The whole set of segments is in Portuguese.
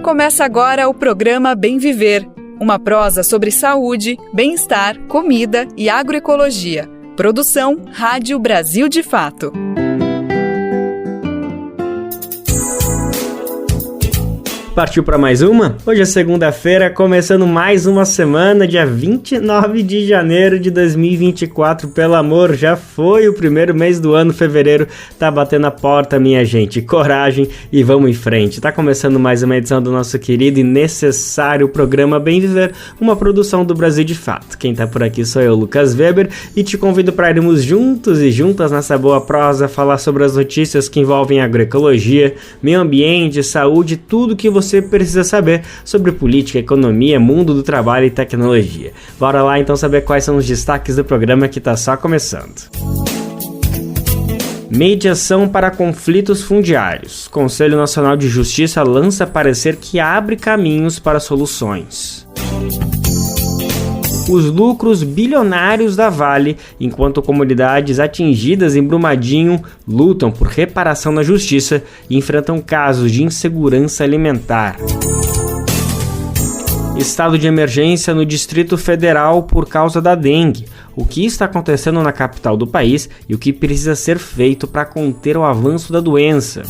Começa agora o programa Bem Viver, uma prosa sobre saúde, bem-estar, comida e agroecologia. Produção Rádio Brasil de Fato. Partiu para mais uma? Hoje é segunda-feira, começando mais uma semana, dia 29 de janeiro de 2024. Pelo amor, já foi o primeiro mês do ano, fevereiro tá batendo a porta, minha gente. Coragem e vamos em frente. Tá começando mais uma edição do nosso querido e necessário programa Bem Viver, uma produção do Brasil de Fato. Quem tá por aqui sou eu, Lucas Weber, e te convido para irmos juntos e juntas nessa boa prosa, falar sobre as notícias que envolvem agroecologia, meio ambiente, saúde, tudo que você precisa saber sobre política, economia, mundo do trabalho e tecnologia. Bora lá então saber quais são os destaques do programa que está só começando. Mediação para conflitos fundiários. Conselho Nacional de Justiça lança parecer que abre caminhos para soluções. Os lucros bilionários da Vale, enquanto comunidades atingidas em Brumadinho lutam por reparação na justiça e enfrentam casos de insegurança alimentar. Estado de emergência no Distrito Federal por causa da dengue. O que está acontecendo na capital do país e o que precisa ser feito para conter o avanço da doença.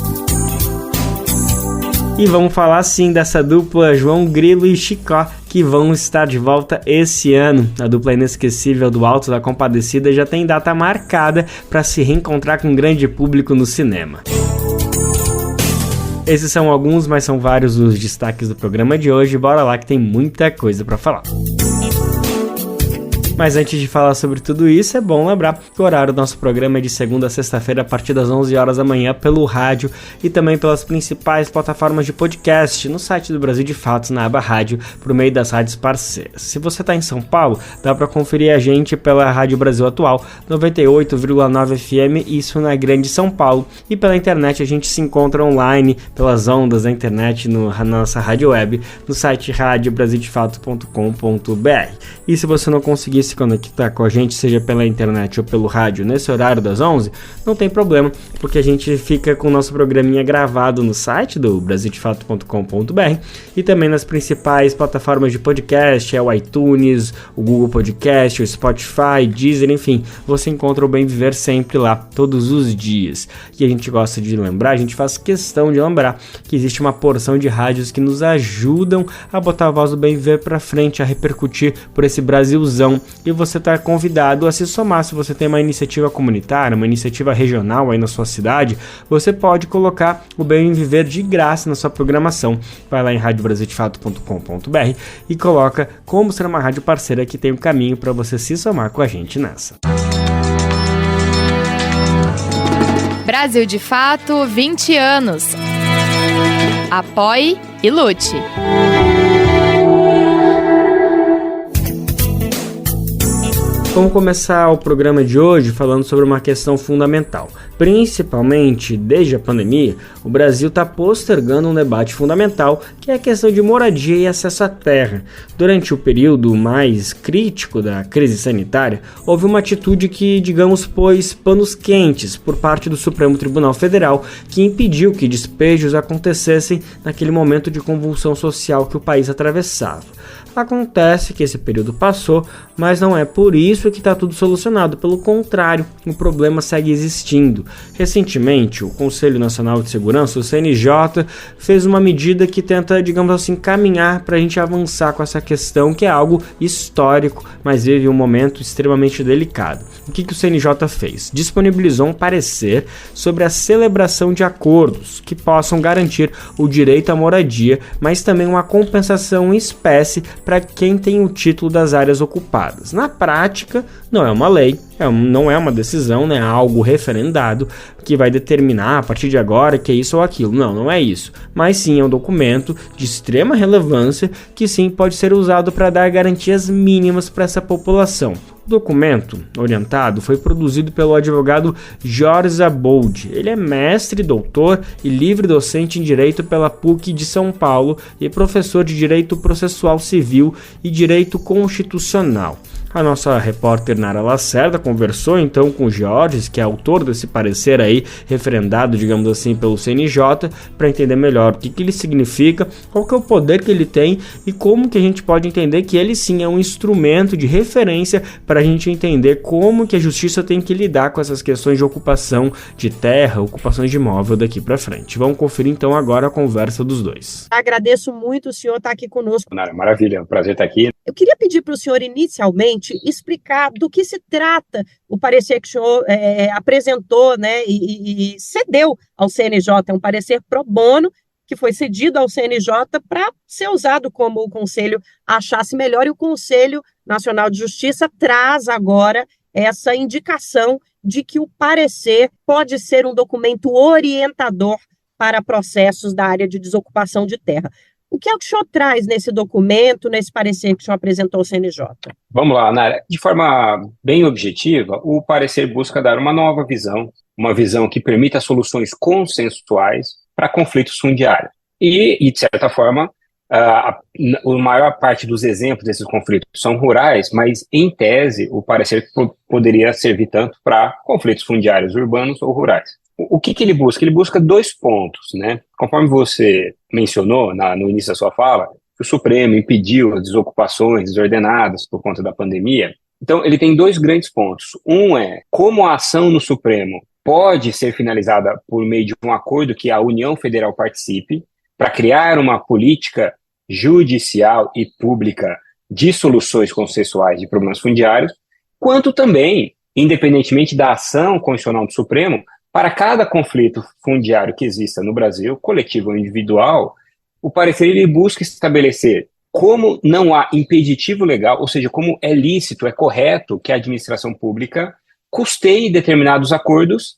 E vamos falar sim dessa dupla João Grilo e Chicó, que vão estar de volta esse ano. A dupla inesquecível do Alto da Compadecida já tem data marcada para se reencontrar com um grande público no cinema. Esses são alguns, mas são vários os destaques do programa de hoje. Bora lá que tem muita coisa para falar. Mas antes de falar sobre tudo isso, é bom lembrar que o horário do nosso programa é de segunda a sexta-feira a partir das 11 horas da manhã pelo rádio e também pelas principais plataformas de podcast no site do Brasil de Fato, na aba rádio, por meio das rádios parceiras. Se você está em São Paulo, dá para conferir a gente pela Rádio Brasil Atual, 98,9 FM, isso na Grande São Paulo, e pela internet a gente se encontra online pelas ondas da internet na nossa rádio web, no site radiobrasildefato.com.br. E se você não conseguir se conectar com a gente, seja pela internet ou pelo rádio, nesse horário das 11, não tem problema, porque a gente fica com o nosso programinha gravado no site do brasildefato.com.br e também nas principais plataformas de podcast, o iTunes, o Google Podcast, o Spotify, Deezer, enfim, você encontra o Bem Viver sempre lá, todos os dias. E a gente gosta de lembrar, a gente faz questão de lembrar que existe uma porção de rádios que nos ajudam a botar a voz do Bem Viver pra frente, a repercutir por esse Brasilzão. E você está convidado a se somar. Se você tem uma iniciativa comunitária, uma iniciativa regional aí na sua cidade, você pode colocar o Bem Viver de graça na sua programação. Vai lá em radiobrasildefato.com.br e coloca como ser uma rádio parceira, que tem um caminho para você se somar com a gente nessa. Brasil de Fato, 20 anos. Apoie e lute. Vamos começar o programa de hoje falando sobre uma questão fundamental. Principalmente desde a pandemia, o Brasil está postergando um debate fundamental, que é a questão de moradia e acesso à terra. Durante o período mais crítico da crise sanitária, houve uma atitude que, digamos, pôs panos quentes por parte do Supremo Tribunal Federal, que impediu que despejos acontecessem naquele momento de convulsão social que o país atravessava. Acontece que esse período passou, mas não é por isso que está tudo solucionado. Pelo contrário, o problema segue existindo. Recentemente, o Conselho Nacional de Segurança, o CNJ, fez uma medida que tenta, digamos assim, caminhar para a gente avançar com essa questão, que é algo histórico, mas vive um momento extremamente delicado. O que o CNJ fez? Disponibilizou um parecer sobre a celebração de acordos que possam garantir o direito à moradia, mas também uma compensação em espécie para quem tem o título das áreas ocupadas. Na prática, não é uma lei, não é uma decisão, né, algo referendado que vai determinar a partir de agora que é isso ou aquilo. Não é isso. Mas sim é um documento de extrema relevância que sim pode ser usado para dar garantias mínimas para essa população. O documento orientado foi produzido pelo advogado Jorge Zaboldi. Ele é mestre, doutor e livre docente em Direito pela PUC de São Paulo e professor de Direito Processual Civil e Direito Constitucional. A nossa repórter Nara Lacerda conversou então com o Georges, que é autor desse parecer aí, referendado, digamos assim, pelo CNJ, para entender melhor o que ele significa, qual que é o poder que ele tem e como que a gente pode entender que ele sim é um instrumento de referência para a gente entender como que a justiça tem que lidar com essas questões de ocupação de terra, ocupações de imóvel daqui para frente. Vamos conferir então agora a conversa dos dois. Agradeço muito o senhor estar aqui conosco. Maravilha, é um prazer estar aqui. Eu queria pedir para o senhor inicialmente explicar do que se trata o parecer que o senhor apresentou, né, e cedeu ao CNJ, é um parecer pro bono que foi cedido ao CNJ para ser usado como o Conselho achasse melhor, e o Conselho Nacional de Justiça traz agora essa indicação de que o parecer pode ser um documento orientador para processos da área de desocupação de terra. O que é o que o senhor traz nesse documento, nesse parecer que o senhor apresentou ao CNJ? Vamos lá, Nara. De forma bem objetiva, o parecer busca dar uma nova visão, uma visão que permita soluções consensuais para conflitos fundiários. E de certa forma, a maior parte dos exemplos desses conflitos são rurais, mas, em tese, o parecer poderia servir tanto para conflitos fundiários urbanos ou rurais. O que ele busca? Ele busca 2 pontos, né? Conforme você mencionou no início da sua fala, o Supremo impediu as desocupações desordenadas por conta da pandemia. Então, ele tem 2 grandes pontos. Um é como a ação no Supremo pode ser finalizada por meio de um acordo que a União Federal participe para criar uma política judicial e pública de soluções consensuais de problemas fundiários, quanto também, independentemente da ação constitucional do Supremo, para cada conflito fundiário que exista no Brasil, coletivo ou individual, o parecer ele busca estabelecer como não há impeditivo legal, ou seja, como é lícito, é correto que a administração pública custeie determinados acordos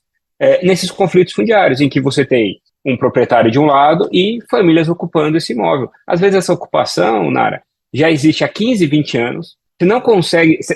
nesses conflitos fundiários, em que você tem um proprietário de um lado e famílias ocupando esse imóvel. Às vezes essa ocupação, Nara, já existe há 15, 20 anos,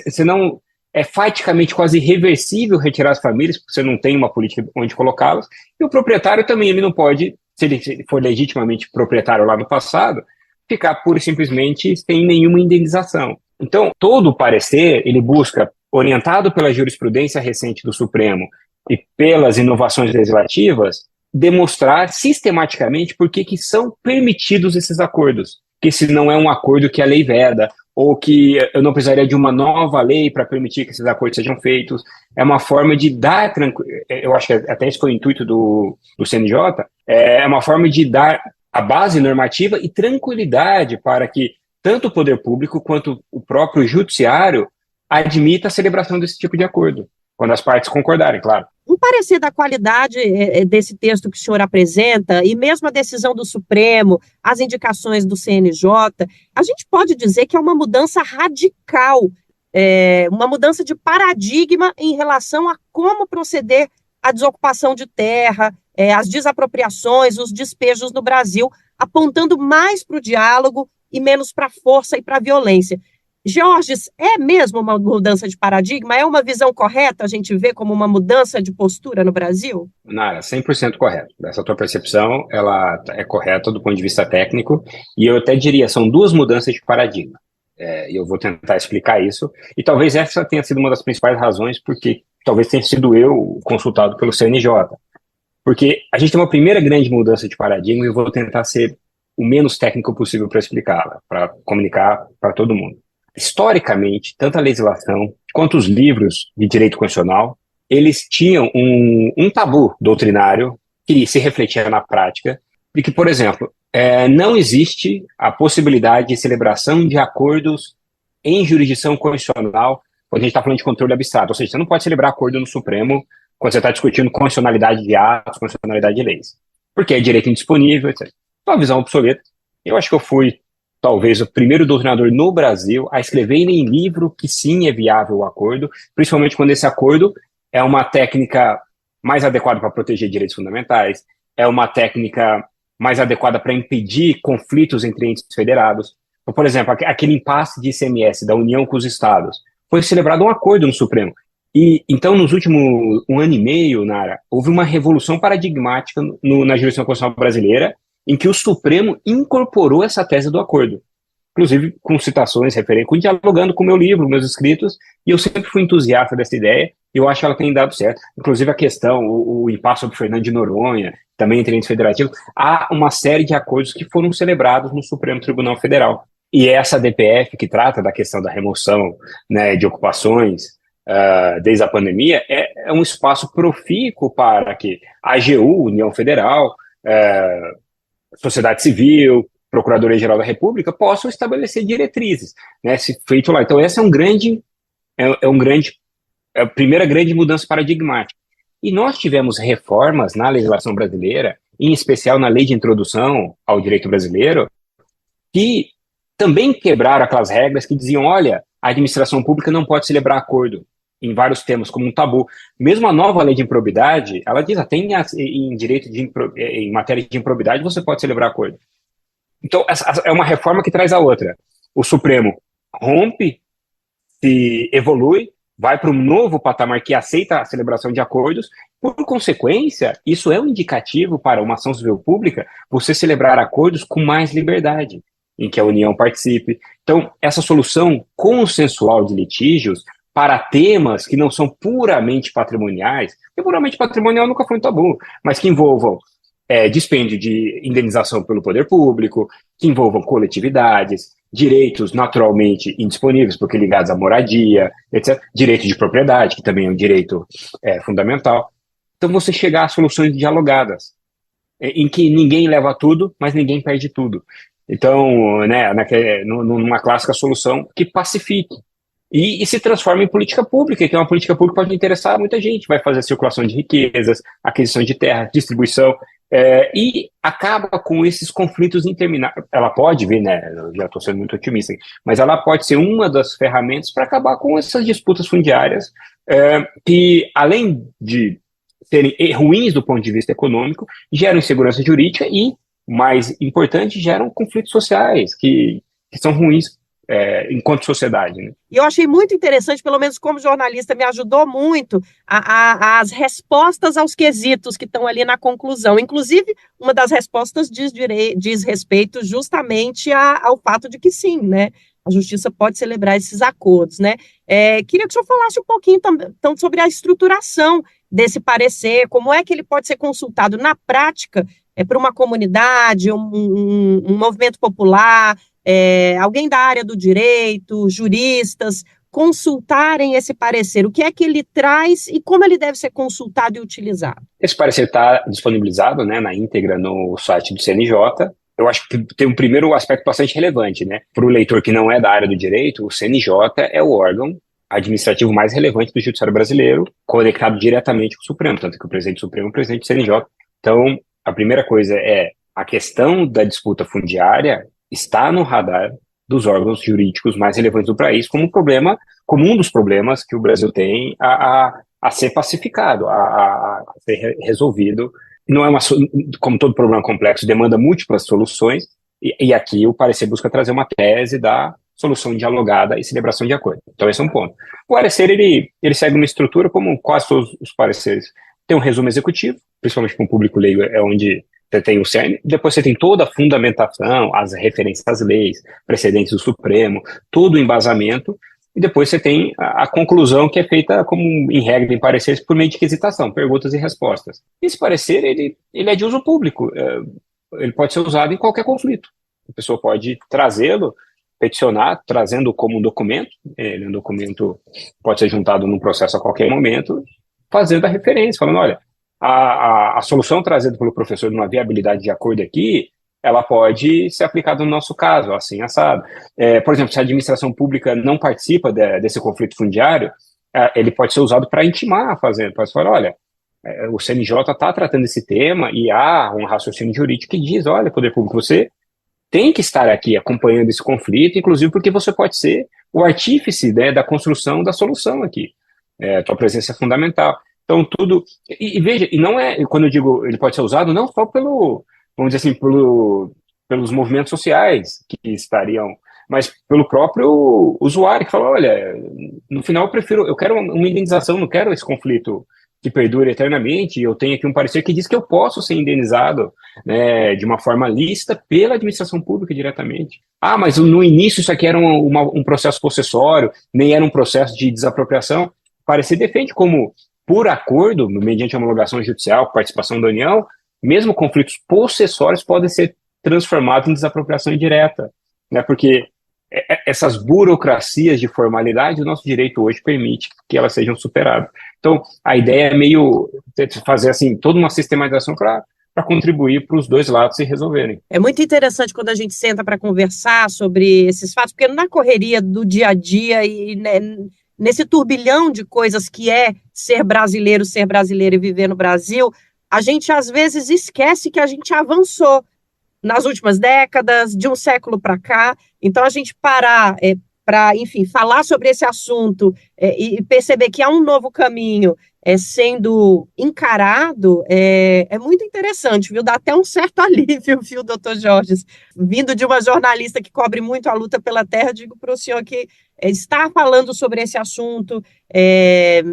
você não é faticamente quase irreversível retirar as famílias, porque você não tem uma política onde colocá-las, e o proprietário também, ele não pode, se ele for legitimamente proprietário lá no passado, ficar pura e simplesmente sem nenhuma indenização. Então, todo o parecer, ele busca, orientado pela jurisprudência recente do Supremo e pelas inovações legislativas, demonstrar sistematicamente por que são permitidos esses acordos, que se não é um acordo que a lei veda, ou que eu não precisaria de uma nova lei para permitir que esses acordos sejam feitos. É uma forma de dar eu acho que até esse foi o intuito do CNJ, é uma forma de dar a base normativa e tranquilidade para que tanto o poder público quanto o próprio judiciário admita a celebração desse tipo de acordo, quando as partes concordarem, claro. Um parecer da qualidade desse texto que o senhor apresenta, e mesmo a decisão do Supremo, as indicações do CNJ, a gente pode dizer que é uma mudança radical, uma mudança de paradigma em relação a como proceder à desocupação de terra, as desapropriações, os despejos no Brasil, apontando mais para o diálogo e menos para a força e para a violência. Georges, é mesmo uma mudança de paradigma? É uma visão correta a gente vê como uma mudança de postura no Brasil? Nara, 100% correto. Essa tua percepção, ela é correta do ponto de vista técnico, e eu até diria, são 2 mudanças de paradigma. E eu vou tentar explicar isso, e talvez essa tenha sido uma das principais razões porque talvez tenha sido eu consultado pelo CNJ. Porque a gente tem uma primeira grande mudança de paradigma, e eu vou tentar ser o menos técnico possível para explicá-la, para comunicar para todo mundo. Historicamente, tanto a legislação quanto os livros de direito constitucional, eles tinham um tabu doutrinário que se refletia na prática, de que, por exemplo, não existe a possibilidade de celebração de acordos em jurisdição constitucional quando a gente está falando de controle abstrato, ou seja, você não pode celebrar acordo no Supremo quando você está discutindo constitucionalidade de atos, constitucionalidade de leis, porque é direito indisponível, etc. Uma visão obsoleta. Eu acho que eu fui talvez o primeiro doutrinador no Brasil a escrever em livro que sim é viável o acordo, principalmente quando esse acordo é uma técnica mais adequada para proteger direitos fundamentais, é uma técnica mais adequada para impedir conflitos entre entes federados. Então, por exemplo, aquele impasse de ICMS da União com os estados, foi celebrado um acordo no Supremo. E então, nos últimos 1 ano e meio, Nara, houve uma revolução paradigmática na jurisdição constitucional brasileira, em que o Supremo incorporou essa tese do acordo. inclusive com citações, dialogando com o meu livro, meus escritos, e eu sempre fui entusiasta dessa ideia, e eu acho que ela tem dado certo. Inclusive a questão, o impasse sobre Fernando de Noronha, também entre entes federativos, há uma série de acordos que foram celebrados no Supremo Tribunal Federal. E essa DPF que trata da questão da remoção, né, de ocupações desde a pandemia é um espaço profícuo para que a AGU, União Federal, sociedade civil, Procuradoria-Geral da República possam estabelecer diretrizes, né, se feito lá. Então essa é a primeira grande mudança paradigmática. E nós tivemos reformas na legislação brasileira, em especial na lei de introdução ao direito brasileiro, que também quebraram aquelas regras que diziam, olha, a administração pública não pode celebrar acordo em vários temas, como um tabu. Mesmo a nova lei de improbidade, ela diz, até em matéria de improbidade você pode celebrar acordo. Então, essa é uma reforma que traz a outra. O Supremo rompe, se evolui, vai para um novo patamar que aceita a celebração de acordos. Por consequência, isso é um indicativo para uma ação civil pública, você celebrar acordos com mais liberdade, em que a União participe. Então, essa solução consensual de litígios para temas que não são puramente patrimoniais, porque puramente patrimonial nunca foi um tabu, mas que envolvam dispêndio de indenização pelo poder público, que envolvam coletividades, direitos naturalmente indisponíveis, porque ligados à moradia, etc. Direito de propriedade, que também é um direito fundamental. Então, você chegar a soluções dialogadas, em que ninguém leva tudo, mas ninguém perde tudo. Então, né, numa clássica solução que pacifique e se transforma em política pública, que é uma política pública que pode interessar a muita gente, vai fazer circulação de riquezas, aquisição de terra, distribuição, e acaba com esses conflitos intermináveis. Ela pode vir, né, eu já estou sendo muito otimista, mas ela pode ser uma das ferramentas para acabar com essas disputas fundiárias, que além de serem ruins do ponto de vista econômico, geram insegurança jurídica e, mais importante, geram conflitos sociais que são ruins enquanto sociedade, né? E eu achei muito interessante, pelo menos como jornalista, me ajudou muito as respostas aos quesitos que estão ali na conclusão. Inclusive, uma das respostas diz respeito justamente ao fato de que sim, né? A Justiça pode celebrar esses acordos, né? Queria que o senhor falasse um pouquinho então, sobre a estruturação desse parecer, como é que ele pode ser consultado na prática por uma comunidade, um movimento popular, alguém da área do direito, juristas, consultarem esse parecer. O que é que ele traz e como ele deve ser consultado e utilizado? Esse parecer está disponibilizado, né, na íntegra no site do CNJ. Eu acho que tem um primeiro aspecto bastante relevante, né? Para o leitor que não é da área do direito, o CNJ é o órgão administrativo mais relevante do Judiciário brasileiro, conectado diretamente com o Supremo, tanto que o presidente do Supremo é o presidente do CNJ. Então, a primeira coisa é a questão da disputa fundiária está no radar dos órgãos jurídicos mais relevantes do país como um dos problemas que o Brasil tem a ser pacificado, a ser resolvido. Não é como todo problema complexo, demanda múltiplas soluções, e aqui o parecer busca trazer uma tese da solução dialogada e celebração de acordo. Então esse é um ponto. O parecer, ele segue uma estrutura como quase todos os pareceres. Tem um resumo executivo, principalmente para o público leigo, é onde você tem o cerne, depois você tem toda a fundamentação, as referências às leis, precedentes do Supremo, todo o embasamento, e depois você tem a conclusão que é feita, como em regra em pareceres, por meio de requisitação, perguntas e respostas. Esse parecer, ele é de uso público, ele pode ser usado em qualquer conflito. A pessoa pode trazê-lo, peticionar, trazendo como um documento, ele é um documento pode ser juntado num processo a qualquer momento, fazendo a referência, falando, olha, a solução trazida pelo professor numa viabilidade de acordo aqui, ela pode ser aplicada no nosso caso, assim, assado. Por exemplo, se a administração pública não participa desse conflito fundiário, ele pode ser usado para intimar a fazenda, pode falar, olha, o CNJ está tratando esse tema e há um raciocínio jurídico que diz, olha, poder público, você tem que estar aqui acompanhando esse conflito, inclusive porque você pode ser o artífice, né, da construção da solução aqui. Tua presença é fundamental. Então, tudo... E veja, e não é... Quando eu digo ele pode ser usado, não só vamos dizer assim, pelos movimentos sociais que estariam, mas pelo próprio usuário, que fala, olha, no final eu quero uma indenização, não quero esse conflito que perdure eternamente. Eu tenho aqui um parecer que diz que eu posso ser indenizado, né, de uma forma lícita pela administração pública diretamente. Ah, mas no início isso aqui era um processo possessório, nem era um processo de desapropriação. O parecer defende como, por acordo, mediante homologação judicial, participação da União, mesmo conflitos possessórios podem ser transformados em desapropriação indireta, né, porque essas burocracias de formalidade, o nosso direito hoje permite que elas sejam superadas. Então, a ideia é meio fazer assim toda uma sistematização para contribuir para os dois lados se resolverem. É muito interessante quando a gente senta para conversar sobre esses fatos, porque na correria do dia a dia e né, nesse turbilhão de coisas que é ser brasileiro e viver no Brasil, a gente às vezes esquece que a gente avançou nas últimas décadas, de um século para cá. Então, a gente parar para, enfim, falar sobre esse assunto e perceber que há um novo caminho sendo encarado é muito interessante, viu? Dá até um certo alívio, viu, doutor Jorge? Vindo de uma jornalista que cobre muito a luta pela terra, digo para o senhor que estar falando sobre esse assunto,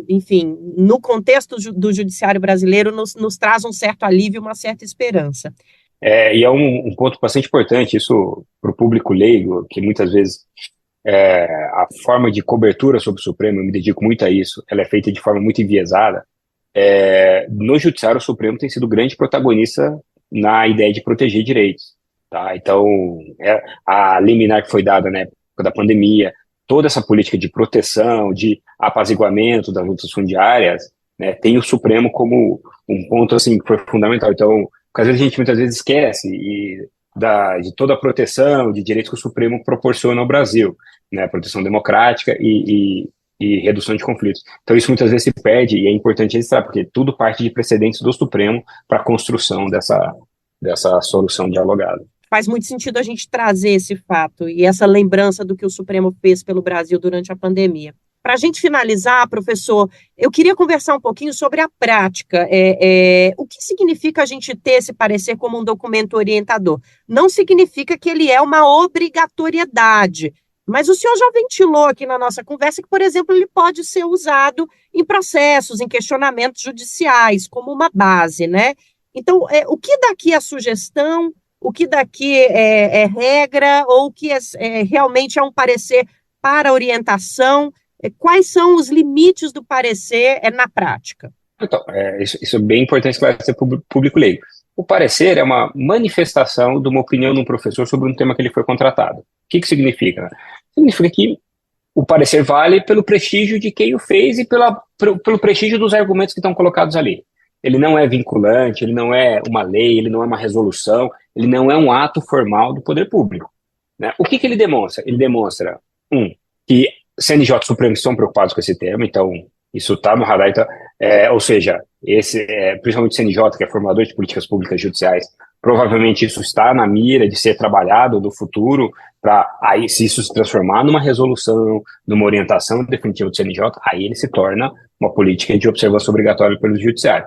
enfim, no contexto do judiciário brasileiro, nos traz um certo alívio, uma certa esperança. E é um ponto bastante importante, isso para o público leigo, que muitas vezes a forma de cobertura sobre o Supremo, eu me dedico muito a isso, ela é feita de forma muito enviesada. No Judiciário, o Supremo tem sido grande protagonista na ideia de proteger direitos. Tá? Então, a liminar que foi dada na época da pandemia, toda essa política de proteção, de apaziguamento das lutas fundiárias, né, tem o Supremo como um ponto assim, que foi fundamental. Então, porque às vezes a gente muitas vezes esquece de toda a proteção de direitos que o Supremo proporciona ao Brasil, né, proteção democrática e redução de conflitos. Então isso muitas vezes se perde e é importante registrar, porque tudo parte de precedentes do Supremo para a construção dessa solução dialogada. Faz muito sentido a gente trazer esse fato e essa lembrança do que o Supremo fez pelo Brasil durante a pandemia. Para a gente finalizar, professor, eu queria conversar um pouquinho sobre a prática. O que significa a gente ter esse parecer como um documento orientador? Não significa que ele é uma obrigatoriedade, mas o senhor já ventilou aqui na nossa conversa que, por exemplo, ele pode ser usado em processos, em questionamentos judiciais, como uma base, né? Então, o que daqui é sugestão, o que daqui é regra, ou o que realmente é um parecer para orientação? Quais são os limites do parecer na prática? Então, isso é bem importante esclarecer para o público leigo. O parecer é uma manifestação de uma opinião de um professor sobre um tema que ele foi contratado. O que significa? Significa que o parecer vale pelo prestígio de quem o fez e pelo prestígio dos argumentos que estão colocados ali. Ele não é vinculante, ele não é uma lei, ele não é uma resolução, ele não é um ato formal do poder público, né? O que ele demonstra? Ele demonstra, que CNJ e Supremo estão preocupados com esse tema, então isso está no radar, então, ou seja, principalmente o CNJ, que é formador de políticas públicas judiciais, provavelmente isso está na mira de ser trabalhado no futuro para aí, se isso se transformar numa resolução, numa orientação definitiva do CNJ, aí ele se torna uma política de observância obrigatória pelo judiciário.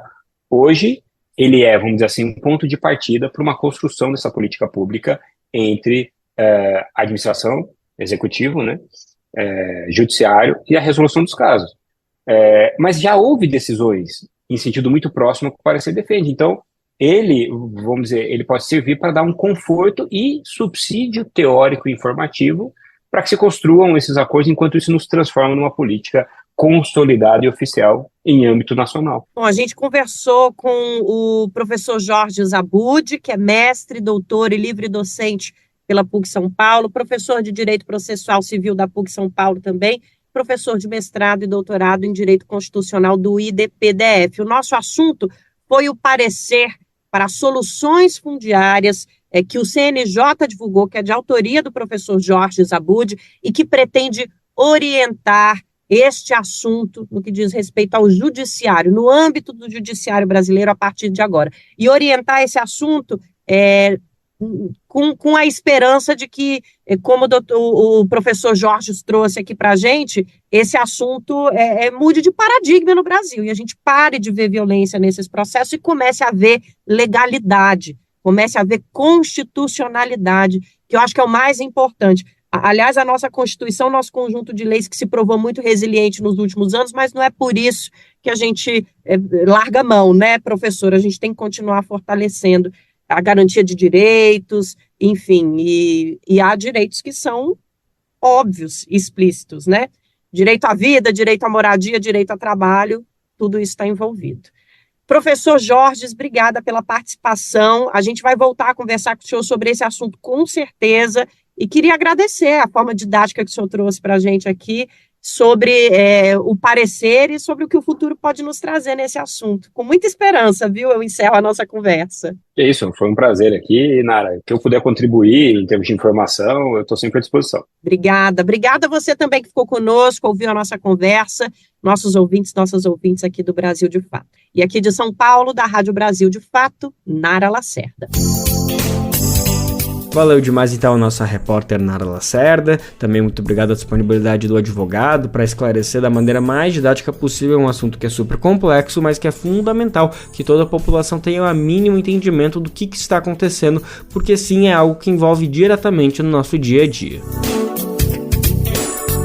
Hoje, ele vamos dizer assim, um ponto de partida para uma construção dessa política pública entre a administração, executivo, né, judiciário e a resolução dos casos. Mas já houve decisões em sentido muito próximo que o parecer defende. Então, vamos dizer, ele pode servir para dar um conforto e subsídio teórico e informativo para que se construam esses acordos, enquanto isso nos transforma numa política consolidada e oficial em âmbito nacional. Bom, a gente conversou com o professor Jorge Zabud, que é mestre, doutor e livre docente pela PUC São Paulo, professor de Direito Processual Civil da PUC São Paulo também, professor de mestrado e doutorado em Direito Constitucional do IDPDF. O nosso assunto foi o parecer para soluções fundiárias que o CNJ divulgou, que é de autoria do professor Jorge Zabud e que pretende orientar este assunto no que diz respeito ao judiciário, no âmbito do judiciário brasileiro a partir de agora. E orientar esse assunto com a esperança de que, como o professor Jorge trouxe aqui para a gente, esse assunto mude de paradigma no Brasil e a gente pare de ver violência nesses processos e comece a ver legalidade, comece a ver constitucionalidade, que eu acho que é o mais importante. Aliás, a nossa Constituição, nosso conjunto de leis que se provou muito resiliente nos últimos anos, mas não é por isso que a gente larga a mão, né, professor? A gente tem que continuar fortalecendo a garantia de direitos, enfim, e há direitos que são óbvios, explícitos, né? Direito à vida, direito à moradia, direito ao trabalho, tudo isso está envolvido. Professor Jorge, obrigada pela participação. A gente vai voltar a conversar com o senhor sobre esse assunto com certeza. E queria agradecer a forma didática que o senhor trouxe para a gente aqui sobre o parecer e sobre o que o futuro pode nos trazer nesse assunto. Com muita esperança, viu? Eu encerro a nossa conversa. É isso, foi um prazer aqui, Nara. Que eu puder contribuir em termos de informação, eu estou sempre à disposição. Obrigada a você também que ficou conosco, ouviu a nossa conversa, nossos ouvintes, nossas ouvintes aqui do Brasil de Fato. E aqui de São Paulo, da Rádio Brasil de Fato, Nara Lacerda. Valeu demais então a nossa repórter Nara Lacerda, também muito obrigado à disponibilidade do advogado para esclarecer da maneira mais didática possível um assunto que é super complexo, mas que é fundamental que toda a população tenha o mínimo entendimento do que está acontecendo, porque sim, é algo que envolve diretamente no nosso dia a dia.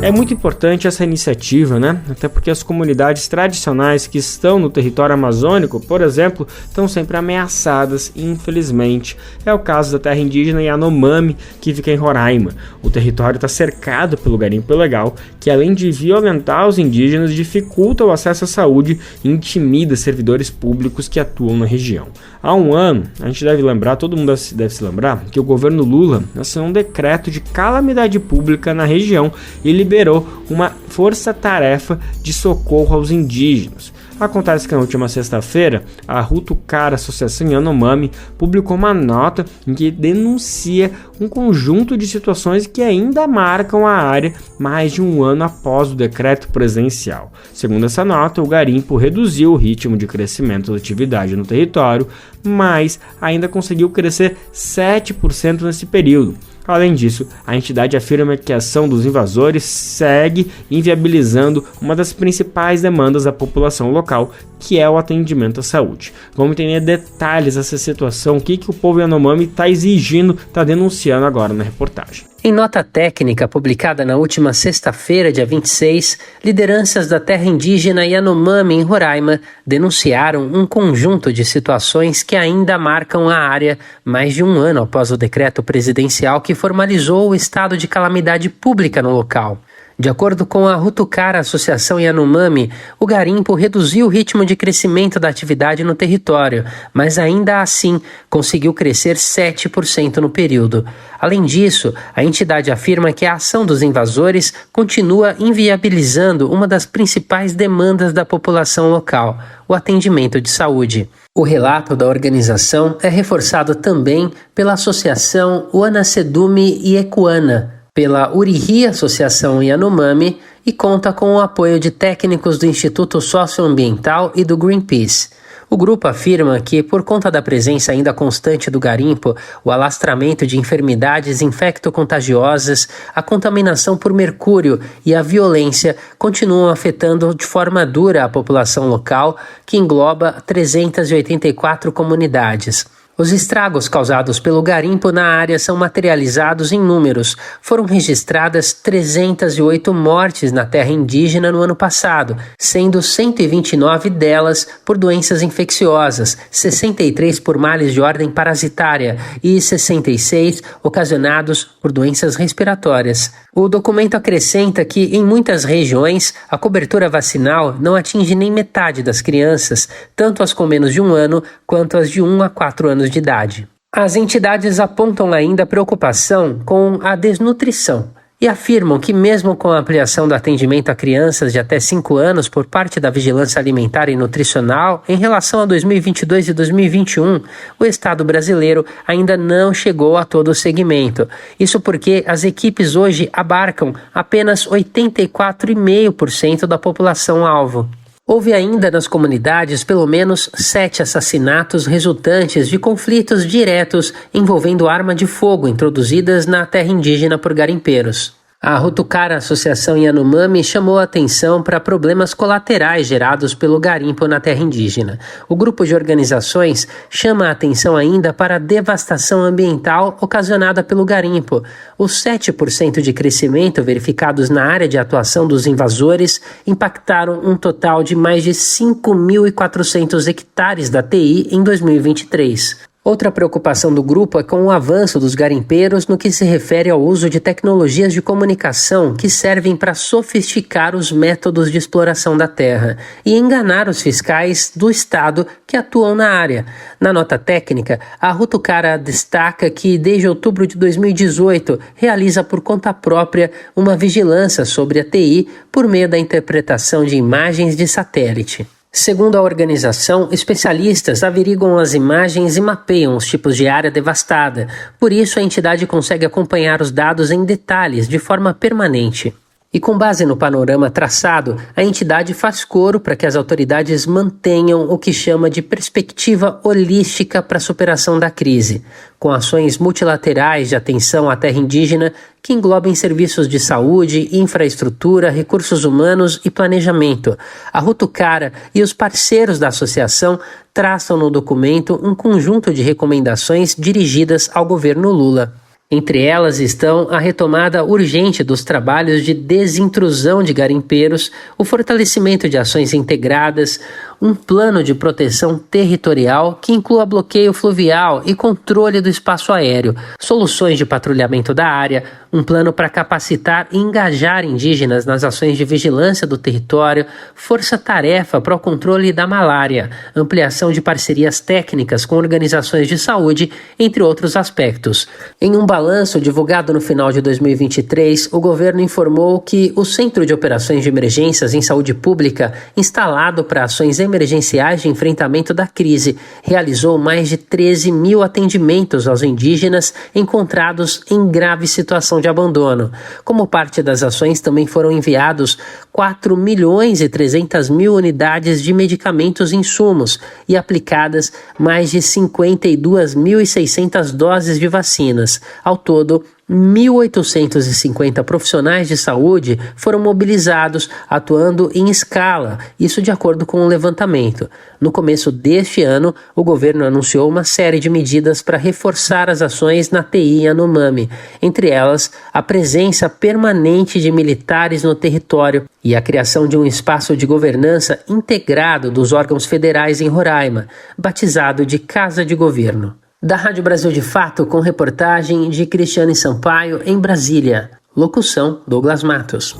É muito importante essa iniciativa, né? Até porque as comunidades tradicionais que estão no território amazônico, por exemplo, estão sempre ameaçadas, infelizmente. É o caso da terra indígena Yanomami, que fica em Roraima. O território está cercado pelo garimpo ilegal, que além de violentar os indígenas, dificulta o acesso à saúde e intimida servidores públicos que atuam na região. Há um ano, a gente deve lembrar, todo mundo deve se lembrar, que o governo Lula assinou um decreto de calamidade pública na região e liberou uma força-tarefa de socorro aos indígenas. Acontece que na última sexta-feira, a Hutucara Associação Yanomami publicou uma nota em que denuncia um conjunto de situações que ainda marcam a área mais de um ano após o decreto presidencial. Segundo essa nota, o garimpo reduziu o ritmo de crescimento da atividade no território, mas ainda conseguiu crescer 7% nesse período. Além disso, a entidade afirma que a ação dos invasores segue inviabilizando uma das principais demandas da população local, que é o atendimento à saúde. Vamos entender detalhes dessa situação, o que o povo Yanomami está exigindo, está denunciando agora na reportagem. Em nota técnica publicada na última sexta-feira, dia 26, lideranças da terra indígena Yanomami em Roraima denunciaram um conjunto de situações que ainda marcam a área mais de um ano após o decreto presidencial que formalizou o estado de calamidade pública no local. De acordo com a Hutucara Associação Yanomami, o garimpo reduziu o ritmo de crescimento da atividade no território, mas ainda assim conseguiu crescer 7% no período. Além disso, a entidade afirma que a ação dos invasores continua inviabilizando uma das principais demandas da população local, o atendimento de saúde. O relato da organização é reforçado também pela Associação Uanacedume e Ecuana, pela Urihi Associação Yanomami e conta com o apoio de técnicos do Instituto Socioambiental e do Greenpeace. O grupo afirma que, por conta da presença ainda constante do garimpo, o alastramento de enfermidades infecto-contagiosas, a contaminação por mercúrio e a violência continuam afetando de forma dura a população local, que engloba 384 comunidades. Os estragos causados pelo garimpo na área são materializados em números. Foram registradas 308 mortes na terra indígena no ano passado, sendo 129 delas por doenças infecciosas, 63 por males de ordem parasitária e 66 ocasionados por doenças respiratórias. O documento acrescenta que, em muitas regiões, a cobertura vacinal não atinge nem metade das crianças, tanto as com menos de um ano quanto as de 1 a 4 anos de idade. As entidades apontam ainda preocupação com a desnutrição e afirmam que mesmo com a ampliação do atendimento a crianças de até 5 anos por parte da Vigilância Alimentar e Nutricional em relação a 2022 e 2021, o Estado brasileiro ainda não chegou a todo o segmento. Isso porque as equipes hoje abarcam apenas 84,5% da população-alvo. Houve ainda nas comunidades pelo menos 7 assassinatos resultantes de conflitos diretos envolvendo arma de fogo introduzidas na terra indígena por garimpeiros. A Rutucara Associação Yanomami chamou a atenção para problemas colaterais gerados pelo garimpo na terra indígena. O grupo de organizações chama a atenção ainda para a devastação ambiental ocasionada pelo garimpo. Os 7% de crescimento verificados na área de atuação dos invasores impactaram um total de mais de 5.400 hectares da TI em 2023. Outra preocupação do grupo é com o avanço dos garimpeiros no que se refere ao uso de tecnologias de comunicação que servem para sofisticar os métodos de exploração da terra e enganar os fiscais do estado que atuam na área. Na nota técnica, a Rutucara destaca que desde outubro de 2018 realiza por conta própria uma vigilância sobre a TI por meio da interpretação de imagens de satélite. Segundo a organização, especialistas averiguam as imagens e mapeiam os tipos de área devastada. Por isso, a entidade consegue acompanhar os dados em detalhes de forma permanente. E com base no panorama traçado, a entidade faz coro para que as autoridades mantenham o que chama de perspectiva holística para a superação da crise, com ações multilaterais de atenção à terra indígena que englobem serviços de saúde, infraestrutura, recursos humanos e planejamento. A Rutucara e os parceiros da associação traçam no documento um conjunto de recomendações dirigidas ao governo Lula. Entre elas estão a retomada urgente dos trabalhos de desintrusão de garimpeiros, o fortalecimento de ações integradas, um plano de proteção territorial que inclua bloqueio fluvial e controle do espaço aéreo, soluções de patrulhamento da área, um plano para capacitar e engajar indígenas nas ações de vigilância do território, força-tarefa para o controle da malária, ampliação de parcerias técnicas com organizações de saúde, entre outros aspectos. Em um balanço divulgado no final de 2023, o governo informou que o Centro de Operações de Emergências em Saúde Pública, instalado para ações emergenciais de enfrentamento da crise, realizou mais de 13 mil atendimentos aos indígenas encontrados em grave situação de abandono. Como parte das ações, também foram enviados 4.300.000 unidades de medicamentos e insumos e aplicadas mais de 52.600 doses de vacinas. Ao todo, 1.850 profissionais de saúde foram mobilizados, atuando em escala, isso de acordo com o levantamento. No começo deste ano, o governo anunciou uma série de medidas para reforçar as ações na TI Yanomami, entre elas a presença permanente de militares no território e a criação de um espaço de governança integrado dos órgãos federais em Roraima, batizado de Casa de Governo. Da Rádio Brasil de Fato, com reportagem de Cristiane Sampaio, em Brasília. Locução, Douglas Matos.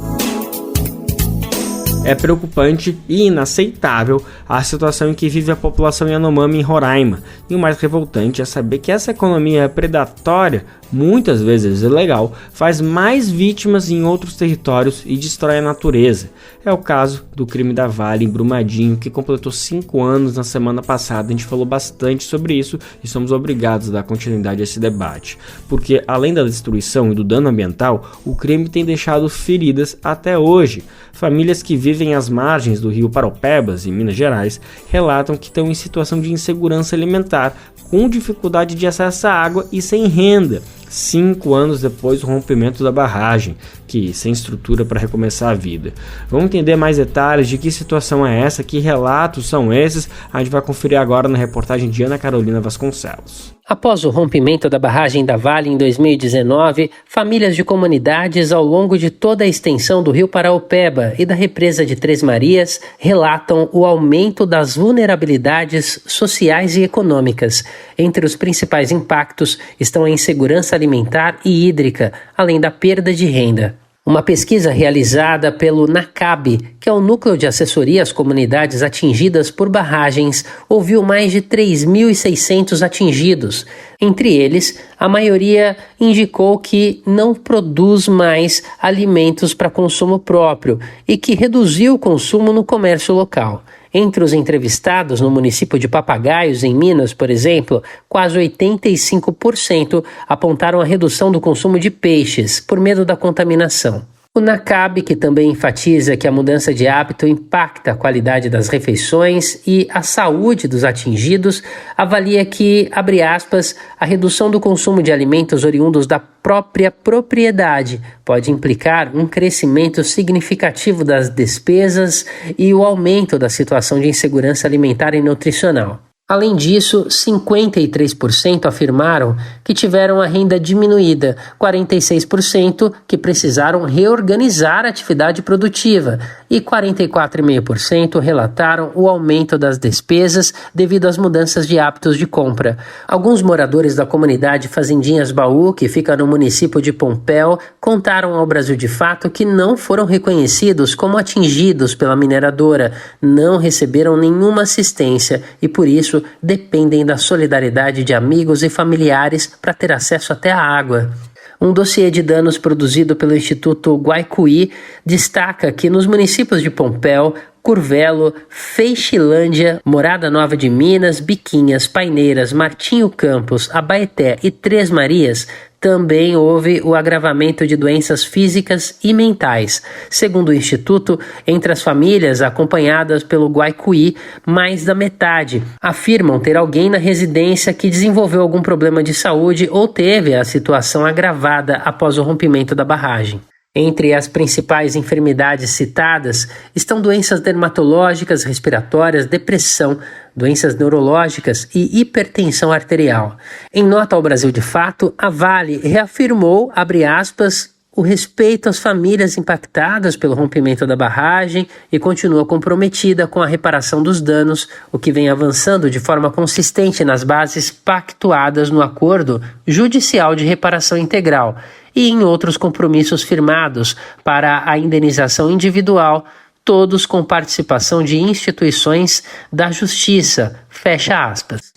É preocupante e inaceitável a situação em que vive a população Yanomami em Roraima. E o mais revoltante é saber que essa economia predatória, muitas vezes ilegal, faz mais vítimas em outros territórios e destrói a natureza. É o caso do crime da Vale em Brumadinho, que completou 5 anos na semana passada. A gente falou bastante sobre isso e somos obrigados a dar continuidade a esse debate. Porque além da destruição e do dano ambiental, o crime tem deixado feridas até hoje. Famílias que vivem às margens do rio Paraupebas, em Minas Gerais, relatam que estão em situação de insegurança alimentar, com dificuldade de acesso à água e sem renda, 5 anos depois do rompimento da barragem, que sem estrutura para recomeçar a vida. Vamos entender mais detalhes de que situação é essa, que relatos são esses, a gente vai conferir agora na reportagem de Ana Carolina Vasconcelos. Após o rompimento da barragem da Vale em 2019, famílias de comunidades ao longo de toda a extensão do rio Paraupeba e da represa de Três Marias relatam o aumento das vulnerabilidades sociais e econômicas. Entre os principais impactos estão a insegurança alimentar e hídrica, além da perda de renda. Uma pesquisa realizada pelo NACAB, que é o Núcleo de Assessoria às Comunidades Atingidas por Barragens, ouviu mais de 3.600 atingidos. Entre eles, a maioria indicou que não produz mais alimentos para consumo próprio e que reduziu o consumo no comércio local. Entre os entrevistados no município de Papagaios, em Minas, por exemplo, quase 85% apontaram a redução do consumo de peixes por medo da contaminação. O NACAB, que também enfatiza que a mudança de hábito impacta a qualidade das refeições e a saúde dos atingidos, avalia que, abre aspas, a redução do consumo de alimentos oriundos da própria propriedade pode implicar um crescimento significativo das despesas e o aumento da situação de insegurança alimentar e nutricional. Além disso, 53% afirmaram que tiveram a renda diminuída, 46% que precisaram reorganizar a atividade produtiva e 44,5% relataram o aumento das despesas devido às mudanças de hábitos de compra. Alguns moradores da comunidade Fazendinhas Baú, que fica no município de Pompéu, contaram ao Brasil de Fato que não foram reconhecidos como atingidos pela mineradora, não receberam nenhuma assistência e, por isso, dependem da solidariedade de amigos e familiares para ter acesso até a água. Um dossiê de danos produzido pelo Instituto Guaicuí destaca que nos municípios de Pompéu, Curvelo, Feixilândia, Morada Nova de Minas, Biquinhas, Paineiras, Martinho Campos, Abaeté e Três Marias, também houve o agravamento de doenças físicas e mentais. Segundo o Instituto, entre as famílias acompanhadas pelo Guaicuí, mais da metade afirmam ter alguém na residência que desenvolveu algum problema de saúde ou teve a situação agravada após o rompimento da barragem. Entre as principais enfermidades citadas estão doenças dermatológicas, respiratórias, depressão, doenças neurológicas e hipertensão arterial. Em nota ao Brasil de Fato, a Vale reafirmou, abre aspas, o respeito às famílias impactadas pelo rompimento da barragem e continua comprometida com a reparação dos danos, o que vem avançando de forma consistente nas bases pactuadas no Acordo Judicial de Reparação Integral e em outros compromissos firmados para a indenização individual, todos com participação de instituições da Justiça, fecha aspas.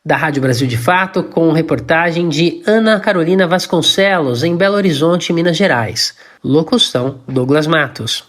Da Rádio Brasil de Fato, com reportagem de Ana Carolina Vasconcelos, em Belo Horizonte, Minas Gerais. Locução, Douglas Matos.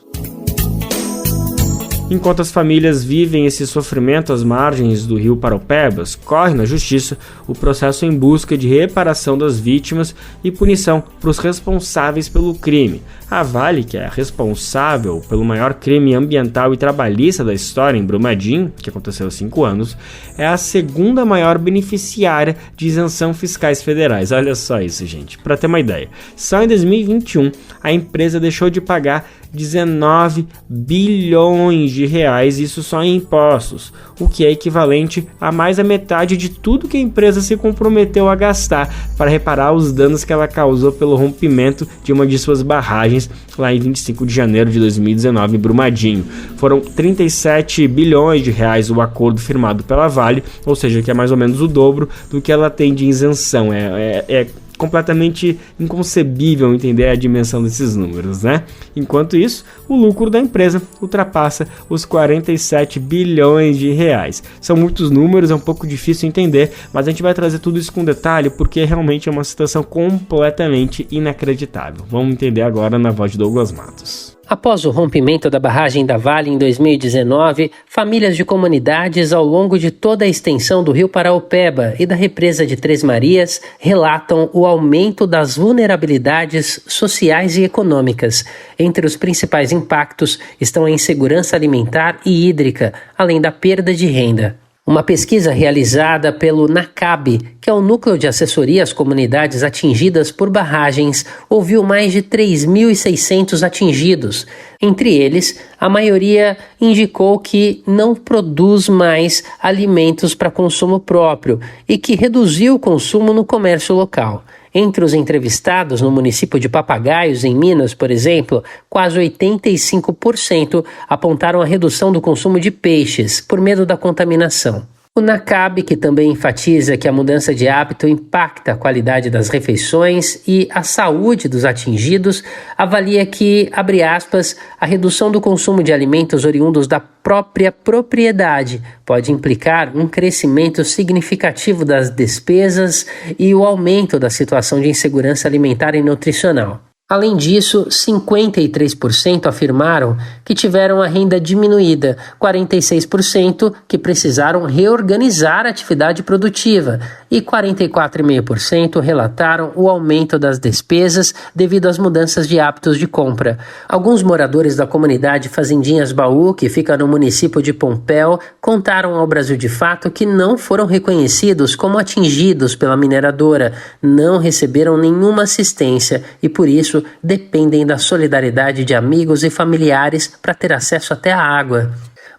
Enquanto as famílias vivem esse sofrimento às margens do rio Paraupebas, corre na justiça o processo em busca de reparação das vítimas e punição para os responsáveis pelo crime. A Vale, que é responsável pelo maior crime ambiental e trabalhista da história em Brumadinho, que aconteceu há 5 anos, é a segunda maior beneficiária de isenção fiscais federais. Olha só isso, gente. Para ter uma ideia, só em 2021 a empresa deixou de pagar 19 bilhões de reais, isso só em impostos, o que é equivalente a mais da metade de tudo que a empresa se comprometeu a gastar para reparar os danos que ela causou pelo rompimento de uma de suas barragens lá em 25 de janeiro de 2019 em Brumadinho. Foram 37 bilhões de reais o acordo firmado pela Vale, ou seja, que é mais ou menos o dobro do que ela tem de isenção. É completamente inconcebível entender a dimensão desses números, né? Enquanto isso, o lucro da empresa ultrapassa os 47 bilhões de reais. São muitos números, é um pouco difícil entender, mas a gente vai trazer tudo isso com detalhe porque realmente é uma situação completamente inacreditável. Vamos entender agora na voz de Douglas Matos. Após o rompimento da barragem da Vale em 2019, famílias de comunidades ao longo de toda a extensão do rio Paraupeba e da represa de Três Marias relatam o aumento das vulnerabilidades sociais e econômicas. Entre os principais impactos estão a insegurança alimentar e hídrica, além da perda de renda. Uma pesquisa realizada pelo NACAB, que é o Núcleo de Assessoria às Comunidades Atingidas por Barragens, ouviu mais de 3.600 atingidos. Entre eles, a maioria indicou que não produz mais alimentos para consumo próprio e que reduziu o consumo no comércio local. Entre os entrevistados no município de Papagaios, em Minas, por exemplo, quase 85% apontaram a redução do consumo de peixes por medo da contaminação. O NACAB, que também enfatiza que a mudança de hábito impacta a qualidade das refeições e a saúde dos atingidos, avalia que, abre aspas, a redução do consumo de alimentos oriundos da própria propriedade pode implicar um crescimento significativo das despesas e o aumento da situação de insegurança alimentar e nutricional. Além disso, 53% afirmaram que tiveram a renda diminuída, 46% que precisaram reorganizar a atividade produtiva e 44,5% relataram o aumento das despesas devido às mudanças de hábitos de compra. Alguns moradores da comunidade Fazendinhas Baú, que fica no município de Pompéu, contaram ao Brasil de Fato que não foram reconhecidos como atingidos pela mineradora, não receberam nenhuma assistência e, por isso, dependem da solidariedade de amigos e familiares para ter acesso até a água.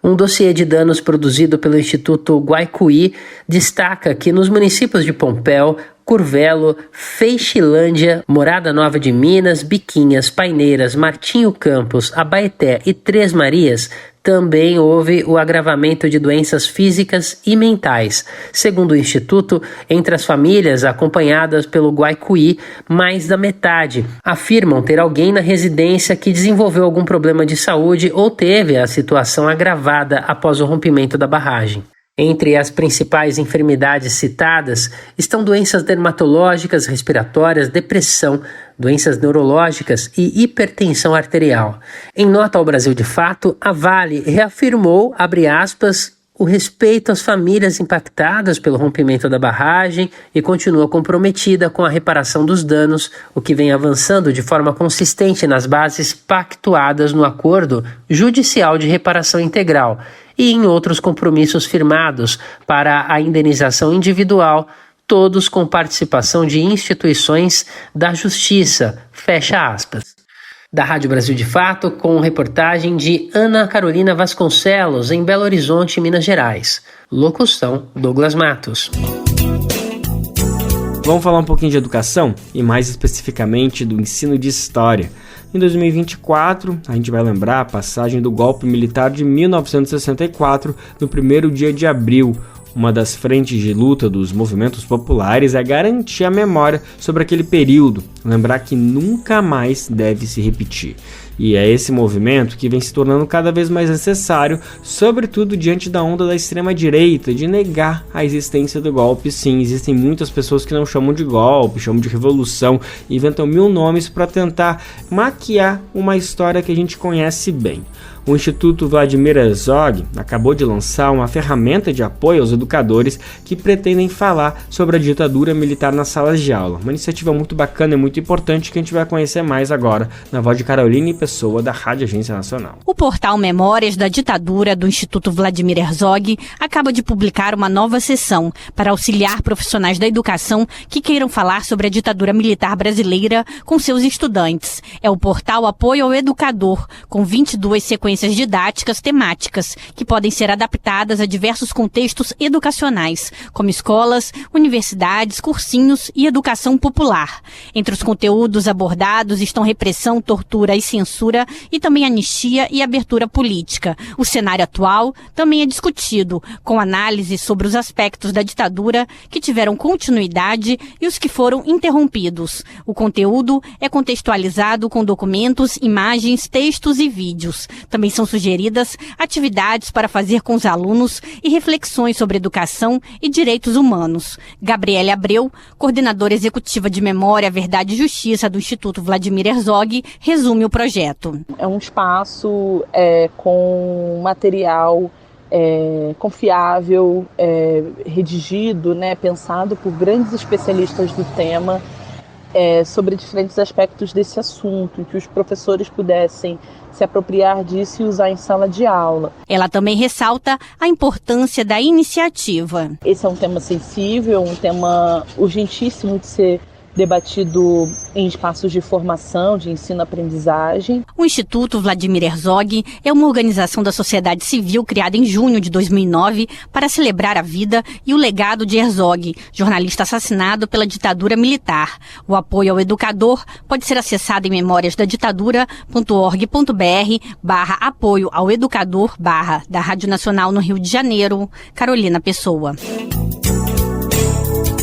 Um dossiê de danos produzido pelo Instituto Guaicuí destaca que nos municípios de Pompéu, Curvelo, Feixilândia, Morada Nova de Minas, Biquinhas, Paineiras, Martinho Campos, Abaeté e Três Marias, também houve o agravamento de doenças físicas e mentais. Segundo o Instituto, entre as famílias acompanhadas pelo Guaicuí, mais da metade afirmam ter alguém na residência que desenvolveu algum problema de saúde ou teve a situação agravada após o rompimento da barragem. Entre as principais enfermidades citadas estão doenças dermatológicas, respiratórias, depressão, doenças neurológicas e hipertensão arterial. Em nota ao Brasil de Fato, a Vale reafirmou, abre aspas, o respeito às famílias impactadas pelo rompimento da barragem e continua comprometida com a reparação dos danos, o que vem avançando de forma consistente nas bases pactuadas no Acordo Judicial de Reparação Integral e em outros compromissos firmados para a indenização individual, todos com participação de instituições da Justiça, fecha aspas. Da Rádio Brasil de Fato, com reportagem de Ana Carolina Vasconcelos, em Belo Horizonte, Minas Gerais. Locução, Douglas Matos. Vamos falar um pouquinho de educação e mais especificamente do ensino de história. Em 2024, a gente vai lembrar a passagem do golpe militar de 1964, no primeiro dia de abril. Uma das frentes de luta dos movimentos populares é garantir a memória sobre aquele período, lembrar que nunca mais deve se repetir. E é esse movimento que vem se tornando cada vez mais necessário, sobretudo diante da onda da extrema-direita, de negar a existência do golpe. Sim, existem muitas pessoas que não chamam de golpe, chamam de revolução, e inventam mil nomes para tentar maquiar uma história que a gente conhece bem. O Instituto Vladimir Herzog acabou de lançar uma ferramenta de apoio aos educadores que pretendem falar sobre a ditadura militar nas salas de aula. Uma iniciativa muito bacana e muito importante que a gente vai conhecer mais agora na voz de Caroline Pessoa, da Rádio Agência Nacional. O portal Memórias da Ditadura do Instituto Vladimir Herzog acaba de publicar uma nova sessão para auxiliar profissionais da educação que queiram falar sobre a ditadura militar brasileira com seus estudantes. É o portal Apoio ao Educador, com 22 sequências didáticas temáticas que podem ser adaptadas a diversos contextos educacionais, como escolas, universidades, cursinhos e educação popular. Entre os conteúdos abordados estão repressão, tortura e censura e também anistia e abertura política. O cenário atual também é discutido, com análise sobre os aspectos da ditadura que tiveram continuidade e os que foram interrompidos. O conteúdo é contextualizado com documentos, imagens, textos e vídeos. Também são sugeridas atividades para fazer com os alunos e reflexões sobre educação e direitos humanos. Gabriele Abreu, coordenadora executiva de Memória, Verdade e Justiça do Instituto Vladimir Herzog, resume o projeto. É um espaço com material confiável, redigido, pensado por grandes especialistas do tema, sobre diferentes aspectos desse assunto, que os professores pudessem se apropriar disso e usar em sala de aula. Ela também ressalta a importância da iniciativa. Esse é um tema sensível, um tema urgentíssimo de ser debatido em espaços de formação, de ensino-aprendizagem. O Instituto Vladimir Herzog é uma organização da sociedade civil criada em junho de 2009 para celebrar a vida e o legado de Herzog, jornalista assassinado pela ditadura militar. O apoio ao educador pode ser acessado em memoriasdaditadura.org.br/apoio ao educador/ da Rádio Nacional no Rio de Janeiro, Carolina Pessoa.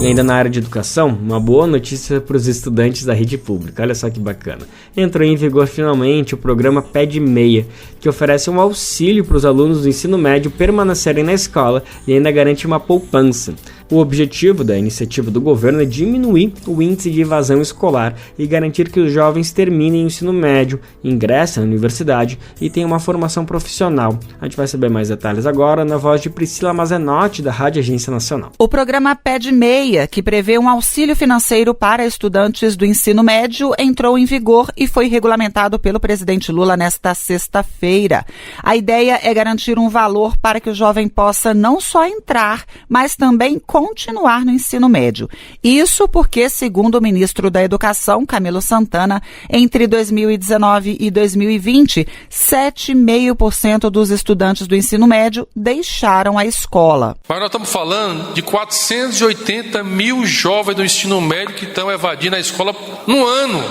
E ainda na área de educação, uma boa notícia para os estudantes da rede pública. Olha só que bacana. Entrou em vigor finalmente o programa Pé de Meia, que oferece um auxílio para os alunos do ensino médio permanecerem na escola e ainda garante uma poupança. O objetivo da iniciativa do governo é diminuir o índice de evasão escolar e garantir que os jovens terminem o ensino médio, ingressem na universidade e tenham uma formação profissional. A gente vai saber mais detalhes agora na voz de Priscila Mazenotti, da Rádio Agência Nacional. O programa PED Meia, que prevê um auxílio financeiro para estudantes do ensino médio, entrou em vigor e foi regulamentado pelo presidente Lula nesta sexta-feira. A ideia é garantir um valor para que o jovem possa não só entrar, mas também continuar no ensino médio. Isso porque, segundo o ministro da Educação, Camilo Santana, entre 2019 e 2020, 7,5% dos estudantes do ensino médio deixaram a escola. Mas nós estamos falando de 480 mil jovens do ensino médio que estão evadindo a escola no ano.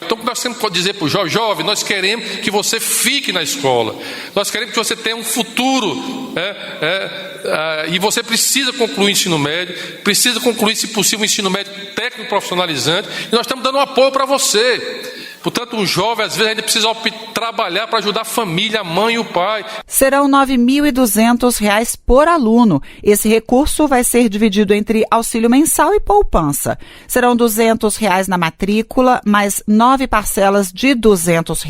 Então, nós sempre podemos dizer para o jovem, nós queremos que você fique na escola. Nós queremos que você tenha um futuro, e você precisa concluir o ensino médio, precisa concluir, se possível, o ensino médio técnico profissionalizante, e nós estamos dando um apoio para você. Portanto, um jovem, às vezes, ainda precisa trabalhar para ajudar a família, a mãe e o pai. Serão R$ 9.200 por aluno. Esse recurso vai ser dividido entre auxílio mensal e poupança. Serão R$ 200 na matrícula, mais 9 parcelas de R$ 200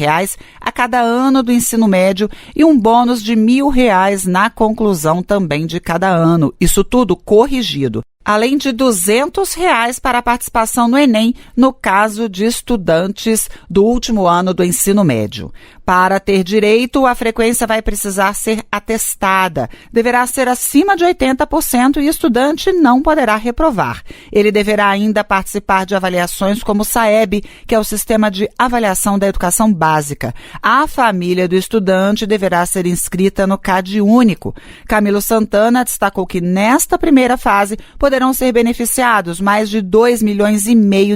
a cada ano do ensino médio e um bônus de R$ 1.000 na conclusão também de cada ano. Isso tudo corrigido. Além de R$ 200 para a participação no Enem, no caso de estudantes do último ano do ensino médio. Para ter direito, a frequência vai precisar ser atestada. Deverá ser acima de 80% e o estudante não poderá reprovar. Ele deverá ainda participar de avaliações como o SAEB, que é o Sistema de Avaliação da Educação Básica. A família do estudante deverá ser inscrita no CAD único. Camilo Santana destacou que nesta primeira fase poderão ser beneficiados mais de 2,5 milhões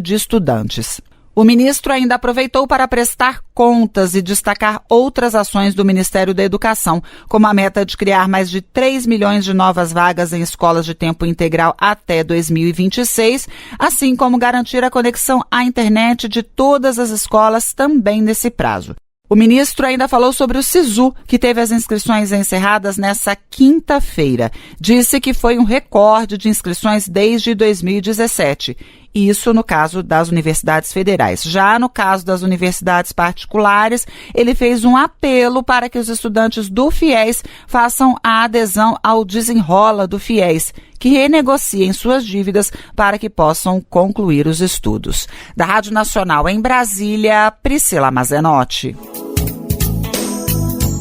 de estudantes. O ministro ainda aproveitou para prestar contas e destacar outras ações do Ministério da Educação, como a meta de criar mais de 3 milhões de novas vagas em escolas de tempo integral até 2026, assim como garantir a conexão à internet de todas as escolas também nesse prazo. O ministro ainda falou sobre o SISU, que teve as inscrições encerradas nessa quinta-feira. Disse que foi um recorde de inscrições desde 2017. Isso no caso das universidades federais. Já no caso das universidades particulares, ele fez um apelo para que os estudantes do FIES façam a adesão ao Desenrola do FIES, que renegociem suas dívidas para que possam concluir os estudos. Da Rádio Nacional em Brasília, Priscila Mazenotti.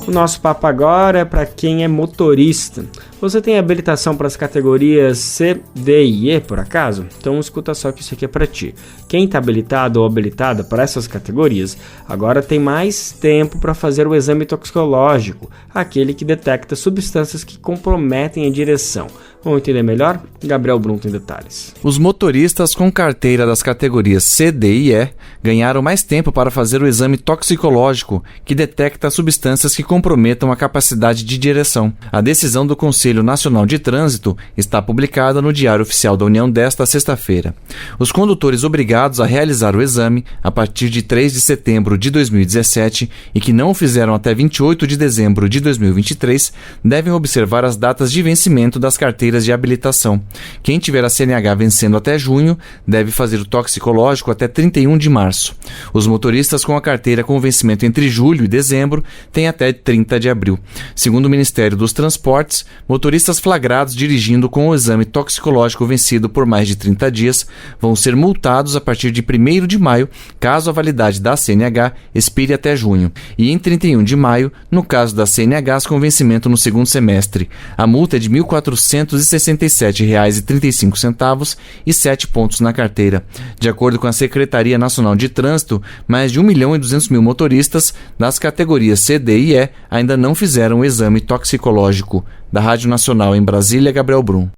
O nosso papo agora é para quem é motorista. Você tem habilitação para as categorias C, D e E, por acaso? Então escuta só que isso aqui é para ti. Quem está habilitado ou habilitada para essas categorias, agora tem mais tempo para fazer o exame toxicológico, aquele que detecta substâncias que comprometem a direção. Vamos entender melhor? Gabriel Brum tem detalhes. Os motoristas com carteira das categorias C, D e E ganharam mais tempo para fazer o exame toxicológico, que detecta substâncias que comprometam a capacidade de direção. A decisão do Conselho Nacional de Trânsito está publicada no Diário Oficial da União desta sexta-feira. Os condutores obrigados a realizar o exame a partir de 3 de setembro de 2017 e que não o fizeram até 28 de dezembro de 2023 devem observar as datas de vencimento das carteiras de habilitação. Quem tiver a CNH vencendo até junho deve fazer o toxicológico até 31 de março. Os motoristas com a carteira com vencimento entre julho e dezembro têm até 30 de abril. Segundo o Ministério dos Transportes, motoristas flagrados dirigindo com o exame toxicológico vencido por mais de 30 dias vão ser multados a partir de 1º de maio, caso a validade da CNH expire até junho, e em 31 de maio, no caso das CNHs com vencimento no segundo semestre. A multa é de R$ 1.467,35 e 7 pontos na carteira. De acordo com a Secretaria Nacional de Trânsito, mais de 1.200.000 motoristas das categorias C, D e E ainda não fizeram o exame toxicológico. Da Rádio Nacional em Brasília, Gabriel Brum.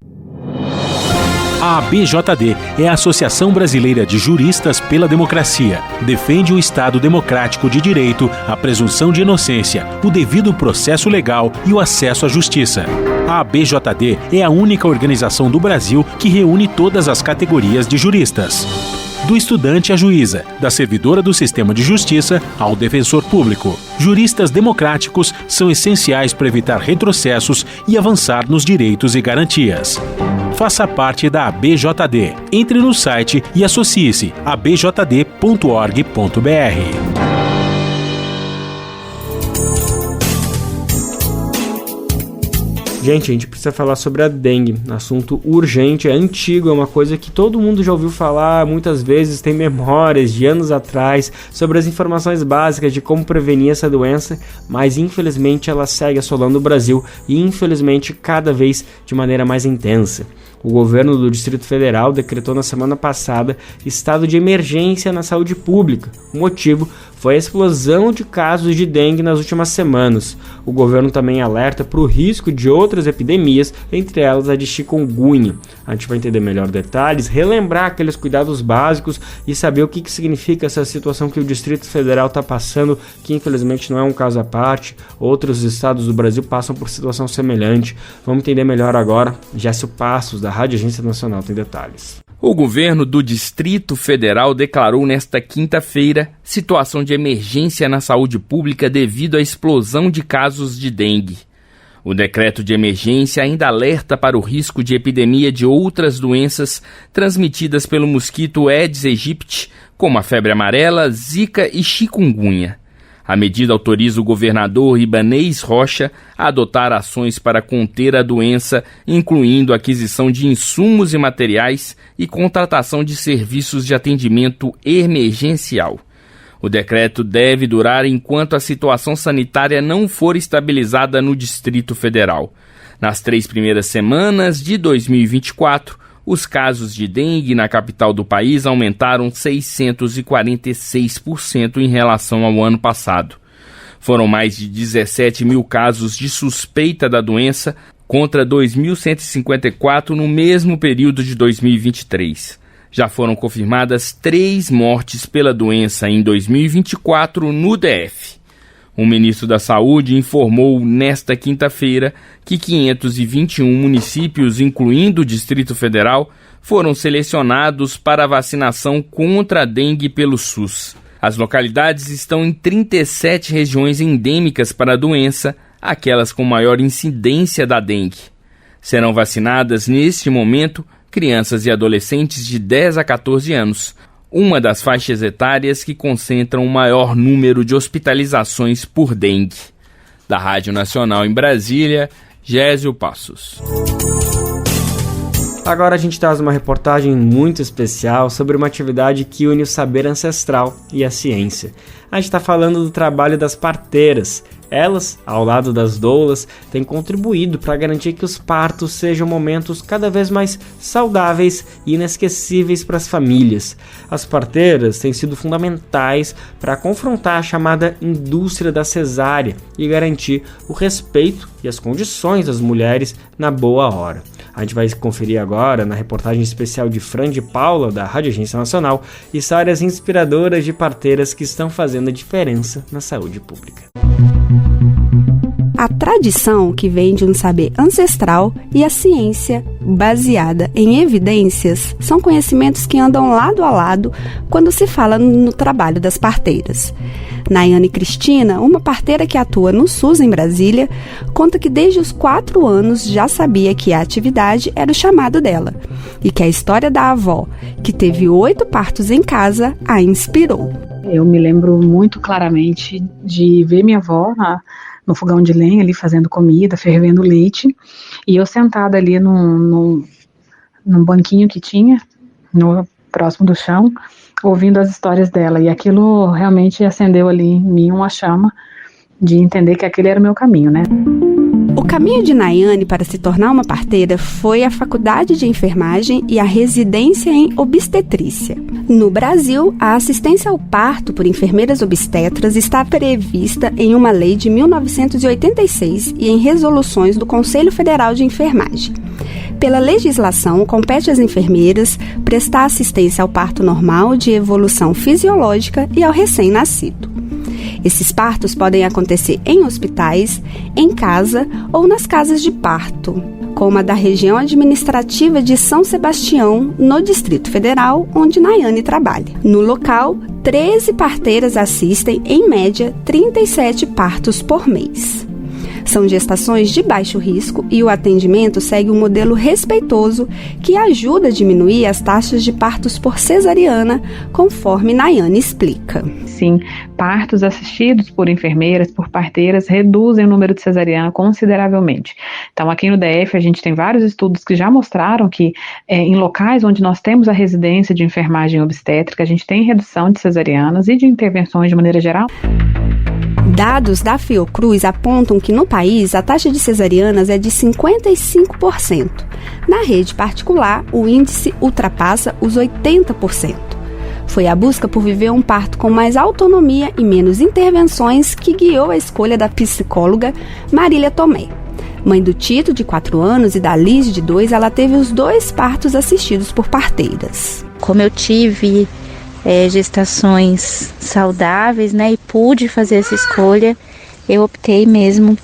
A ABJD é a Associação Brasileira de Juristas pela Democracia. Defende o Estado democrático de direito, a presunção de inocência, o devido processo legal e o acesso à justiça. A ABJD é a única organização do Brasil que reúne todas as categorias de juristas. Do estudante à juíza, da servidora do sistema de justiça ao defensor público. Juristas democráticos são essenciais para evitar retrocessos e avançar nos direitos e garantias. faça parte da ABJD. Entre no site e associe-se a abjd.org.br. Gente, a gente precisa falar sobre a dengue, assunto urgente, é antigo, é uma coisa que todo mundo já ouviu falar, muitas vezes tem memórias de anos atrás sobre as informações básicas de como prevenir essa doença, mas infelizmente ela segue assolando o Brasil e infelizmente cada vez de maneira mais intensa. O governo do Distrito Federal decretou na semana passada estado de emergência na saúde pública. O motivo foi a explosão de casos de dengue nas últimas semanas. O governo também alerta para o risco de outras epidemias, entre elas a de chikungunya. A gente vai entender melhor detalhes, relembrar aqueles cuidados básicos e saber o que significa essa situação que o Distrito Federal está passando, que infelizmente não é um caso à parte. Outros estados do Brasil passam por situação semelhante. Vamos entender melhor agora. Jécio Passos, da Rádio Agência Nacional, tem detalhes. O governo do Distrito Federal declarou nesta quinta-feira situação de emergência na saúde pública devido à explosão de casos de dengue. O decreto de emergência ainda alerta para o risco de epidemia de outras doenças transmitidas pelo mosquito Aedes aegypti, como a febre amarela, zika e chikungunya. A medida autoriza o governador Ibanez Rocha a adotar ações para conter a doença, incluindo aquisição de insumos e materiais e contratação de serviços de atendimento emergencial. O decreto deve durar enquanto a situação sanitária não for estabilizada no Distrito Federal. Nas 3 primeiras semanas de 2024, os casos de dengue na capital do país aumentaram 646% em relação ao ano passado. Foram mais de 17 mil casos de suspeita da doença contra 2.154 no mesmo período de 2023. Já foram confirmadas 3 mortes pela doença em 2024 no DF. O ministro da Saúde informou nesta quinta-feira que 521 municípios, incluindo o Distrito Federal, foram selecionados para a vacinação contra a dengue pelo SUS. As localidades estão em 37 regiões endêmicas para a doença, aquelas com maior incidência da dengue. Serão vacinadas, neste momento, crianças e adolescentes de 10 a 14 anos, uma das faixas etárias que concentram o maior número de hospitalizações por dengue. Da Rádio Nacional em Brasília, Gésio Passos. Agora a gente traz uma reportagem muito especial sobre uma atividade que une o saber ancestral e a ciência. A gente está falando do trabalho das parteiras. Elas, ao lado das doulas, têm contribuído para garantir que os partos sejam momentos cada vez mais saudáveis e inesquecíveis para as famílias. As parteiras têm sido fundamentais para confrontar a chamada indústria da cesárea e garantir o respeito e as condições das mulheres na boa hora. A gente vai conferir agora, na reportagem especial de Fran de Paula, da Rádio Agência Nacional, histórias inspiradoras de parteiras que estão fazendo a diferença na saúde pública. A tradição, que vem de um saber ancestral, e a ciência, baseada em evidências, são conhecimentos que andam lado a lado quando se fala no trabalho das parteiras. Nayane Cristina, uma parteira que atua no SUS em Brasília, conta que desde os 4 anos já sabia que a atividade era o chamado dela e que a história da avó, que teve 8 partos em casa, a inspirou. Eu me lembro muito claramente de ver minha avó no fogão de lenha ali fazendo comida, fervendo leite, e eu sentada ali num banquinho que tinha próximo do chão, ouvindo as histórias dela, e aquilo realmente acendeu ali em mim uma chama de entender que aquele era o meu caminho, né? O caminho de Nayane para se tornar uma parteira foi a faculdade de enfermagem e a residência em obstetrícia. No Brasil, a assistência ao parto por enfermeiras obstetras está prevista em uma lei de 1986 e em resoluções do Conselho Federal de Enfermagem. Pela legislação, compete às enfermeiras prestar assistência ao parto normal de evolução fisiológica e ao recém-nascido. Esses partos podem acontecer em hospitais, em casa ou nas casas de parto, como a da região administrativa de São Sebastião, no Distrito Federal, onde Nayane trabalha. No local, 13 parteiras assistem, em média, 37 partos por mês. São gestações de baixo risco e o atendimento segue um modelo respeitoso que ajuda a diminuir as taxas de partos por cesariana, conforme Nayane explica. Sim, partos assistidos por enfermeiras, por parteiras, reduzem o número de cesariana consideravelmente. Então, aqui no DF, a gente tem vários estudos que já mostraram que em locais onde nós temos a residência de enfermagem obstétrica, a gente tem redução de cesarianas e de intervenções de maneira geral. Dados da Fiocruz apontam que no país a taxa de cesarianas é de 55%. Na rede particular, o índice ultrapassa os 80%. Foi a busca por viver um parto com mais autonomia e menos intervenções que guiou a escolha da psicóloga Marília Tomé. Mãe do Tito, de 4 anos, e da Liz, de 2, ela teve os 2 partos assistidos por parteiras. Como eu tive gestações saudáveis, né, e pude fazer essa escolha, eu optei mesmo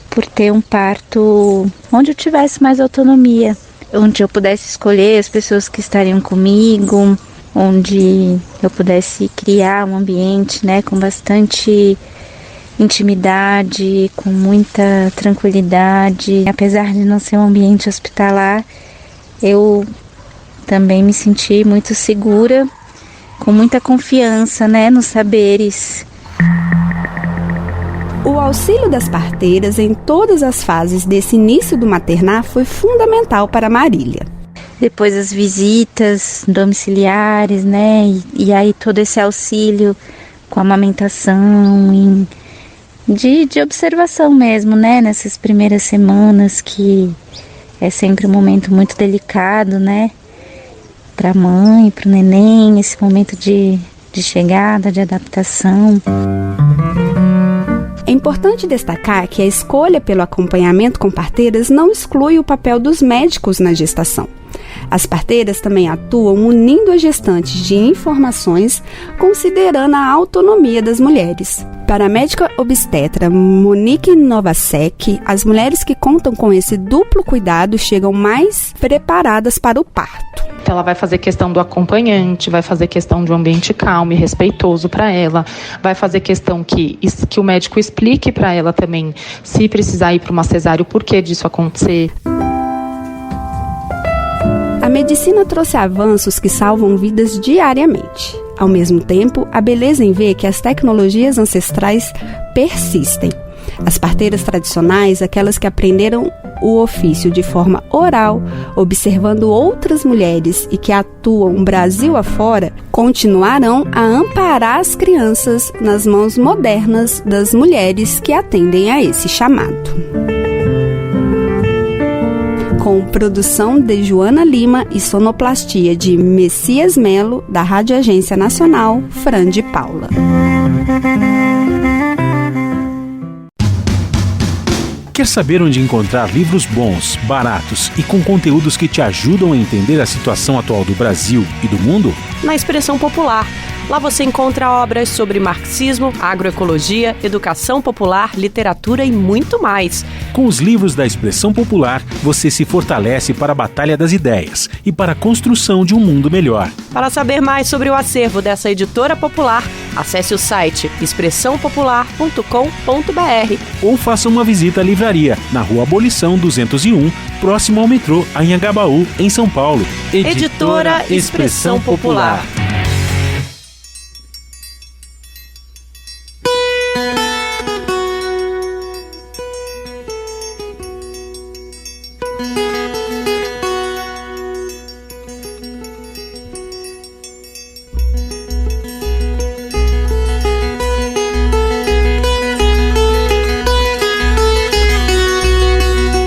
por ter um parto onde eu tivesse mais autonomia, onde eu pudesse escolher as pessoas que estariam comigo, onde eu pudesse criar um ambiente, né, com bastante intimidade, com muita tranquilidade. Apesar de não ser um ambiente hospitalar, eu também me senti muito segura, com muita confiança, né, nos saberes. O auxílio das parteiras em todas as fases desse início do maternar foi fundamental para Marília. Depois as visitas domiciliares, né, e aí todo esse auxílio com amamentação, de observação mesmo, né, nessas primeiras semanas, que é sempre um momento muito delicado, né, para a mãe, para o neném, esse momento de chegada, de adaptação. É importante destacar que a escolha pelo acompanhamento com parteiras não exclui o papel dos médicos na gestação. As parteiras também atuam unindo as gestantes de informações, considerando a autonomia das mulheres. Para a médica obstetra Monique Novacek, as mulheres que contam com esse duplo cuidado chegam mais preparadas para o parto. Ela vai fazer questão do acompanhante, vai fazer questão de um ambiente calmo e respeitoso para ela, vai fazer questão que o médico explique para ela também, se precisar ir para uma cesárea, o porquê disso acontecer. A medicina trouxe avanços que salvam vidas diariamente. Ao mesmo tempo, a beleza em ver que as tecnologias ancestrais persistem. As parteiras tradicionais, aquelas que aprenderam o ofício de forma oral, observando outras mulheres e que atuam Brasil afora, continuarão a amparar as crianças nas mãos modernas das mulheres que atendem a esse chamado. Com produção de Joana Lima e sonoplastia de Messias Melo, da Rádio Agência Nacional, Fran de Paula. Quer saber onde encontrar livros bons, baratos e com conteúdos que te ajudam a entender a situação atual do Brasil e do mundo? Na Expressão Popular. Lá você encontra obras sobre marxismo, agroecologia, educação popular, literatura e muito mais. Com os livros da Expressão Popular, você se fortalece para a batalha das ideias e para a construção de um mundo melhor. Para saber mais sobre o acervo dessa editora popular, acesse o site expressãopopular.com.br ou faça uma visita à livraria na Rua Abolição 201, próximo ao metrô Anhangabaú, em São Paulo. Editora Expressão Popular.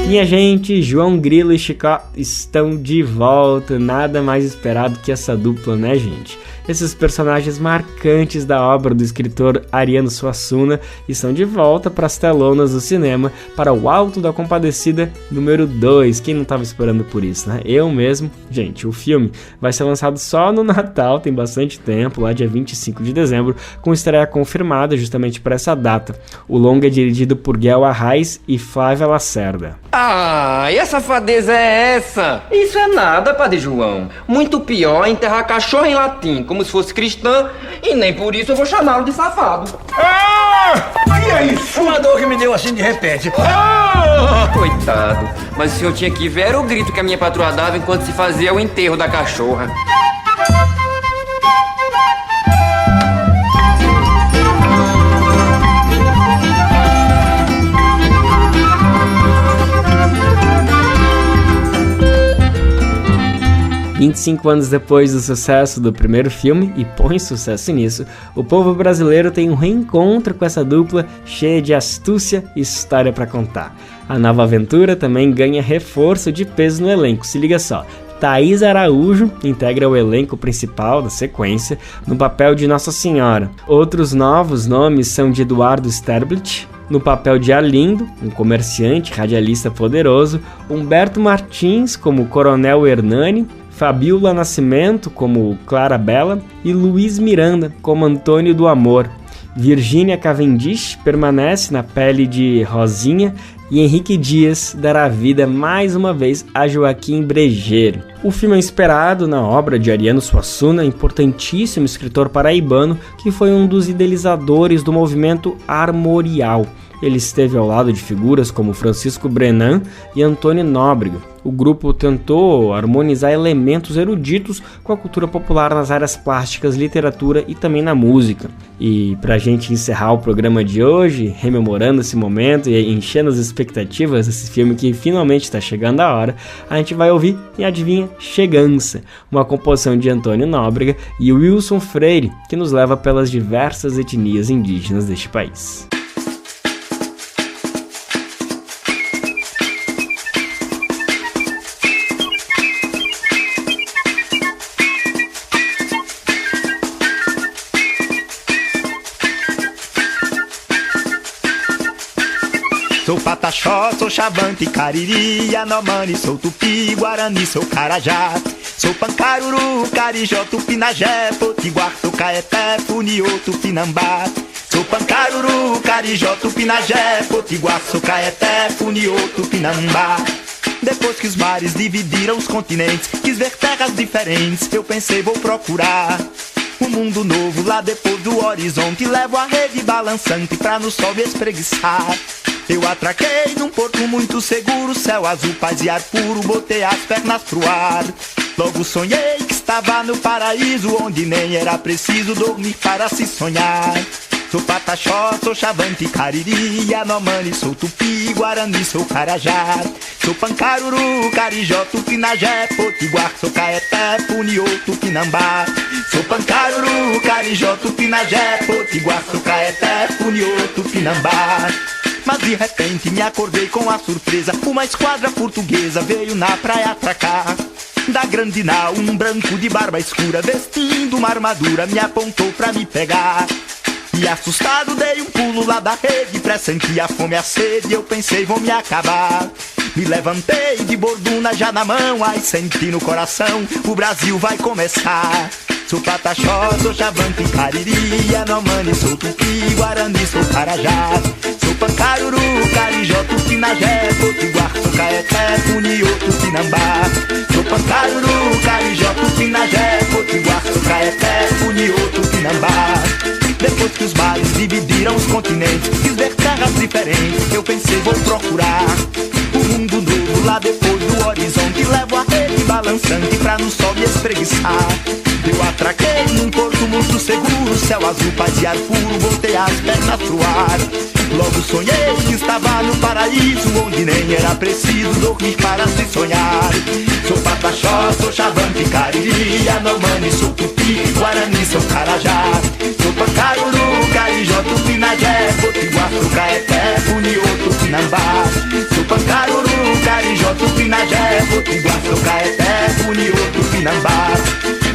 Minha gente, João Grilo e Chicó estão de volta, nada mais esperado que essa dupla, né, gente? Esses personagens marcantes da obra do escritor Ariano Suassuna estão de volta para as telonas do cinema para o Alto da Compadecida número 2. Quem não estava esperando por isso, né? Eu mesmo. Gente, o filme vai ser lançado só no Natal, tem bastante tempo, lá dia 25 de dezembro, com estreia confirmada justamente para essa data. O longa é dirigido por Guel Arraes e Flávia Lacerda. Ah, e a safadeza é essa? Isso é nada, Padre João. Muito pior é enterrar cachorro em latim, como se fosse cristã, e nem por isso eu vou chamá-lo de safado. Que é isso? Uma dor que me deu assim de repente. Coitado, mas o senhor tinha que ver o grito que a minha patroa dava enquanto se fazia o enterro da cachorra. E 25 anos depois do sucesso do primeiro filme, e põe sucesso nisso, o povo brasileiro tem um reencontro com essa dupla cheia de astúcia e história para contar. A nova aventura também ganha reforço de peso no elenco, se liga só. Thaís Araújo integra o elenco principal da sequência no papel de Nossa Senhora. Outros novos nomes são de Eduardo Sterblit, no papel de Arlindo, um comerciante radialista poderoso, Humberto Martins como Coronel Hernani, Fabiola Nascimento como Clara Bela e Luiz Miranda como Antônio do Amor. Virgínia Cavendish permanece na pele de Rosinha e Henrique Dias dará vida mais uma vez a Joaquim Brejeiro. O filme é inspirado na obra de Ariano Suassuna, importantíssimo escritor paraibano que foi um dos idealizadores do movimento armorial. Ele esteve ao lado de figuras como Francisco Brenan e Antônio Nóbrega. O grupo tentou harmonizar elementos eruditos com a cultura popular nas áreas plásticas, literatura e também na música. E para a gente encerrar o programa de hoje, rememorando esse momento e enchendo as expectativas desse filme que finalmente está chegando a hora, a gente vai ouvir, e adivinha, Chegança, uma composição de Antônio Nóbrega e Wilson Freire, que nos leva pelas diversas etnias indígenas deste país. Sou Pataxó, sou Xavante, Cariri, Yanomami, sou Tupi, Guarani, sou Carajá. Sou Pancaruru, Carijó, Tupinagé, Potiguar, sou Caeté, Funiô, Tupinambá. Sou Pancaruru, Carijó, Tupinagé, Potiguar, sou Caeté, Funiô, Tupinambá. Depois que os mares dividiram os continentes, quis ver terras diferentes, eu pensei vou procurar um mundo novo lá depois do horizonte. Levo a rede balançante pra no sol me espreguiçar. Eu atraquei num porto muito seguro, céu azul, paz e ar puro, botei as pernas pro ar. Logo sonhei que estava no paraíso, onde nem era preciso dormir para se sonhar. Sou Pataxó, sou Xavante, Cariri, Yanomami, sou Tupi, Guarani, sou Carajá. Sou Pancaruru, Carijó, Tupinagé, Potiguar, sou Caeté, Funiô, Tupinambá. Sou Pancaruru, Carijó, Tupinagé, Potiguar, sou Caeté, Funiô, Tupinambá. Mas de repente me acordei com a surpresa, uma esquadra portuguesa veio na praia atracar. Da grande nau, um branco de barba escura, vestindo uma armadura, me apontou pra me pegar. E assustado dei um pulo lá da rede, pressenti a fome e a sede, eu pensei vão me acabar. Me levantei de borduna já na mão, ai senti no coração, o Brasil vai começar. Sou Pataxó, sou Xavante, Cariri, Yanomami, sou Tupi, Guarani, sou Carajá. Sou Pancaruru, Carijó, Tupinagé, Potiguar, sou Caeté, Funiô, Tupinambá. Sou Pancaruru, Carijó, Tupinagé, Potiguar, sou Caeté, Funiô, Tupinambá. Depois que os mares dividiram os continentes, quis ver terras diferentes, eu pensei vou procurar um mundo novo lá depois do horizonte. Levo a rede balançante pra no sol me espreguiçar. Eu atraquei num porto muito seguro, céu azul, paz e ar puro, botei as pernas pro ar. Logo sonhei que estava no paraíso, onde nem era preciso dormir para se sonhar. Sou Pataxó, sou Xavante, Cariri, Yanomami, sou Tupi, Guarani, sou Carajá. Sou Pancaruru, Carijó, Tupinagé, Potiguar, sou Caeté, Funiô, Tupinambá. Sou Pancaruru, Carijó, Tupinagé, Potiguar, sou Caeté, Funiô, Tupinambá.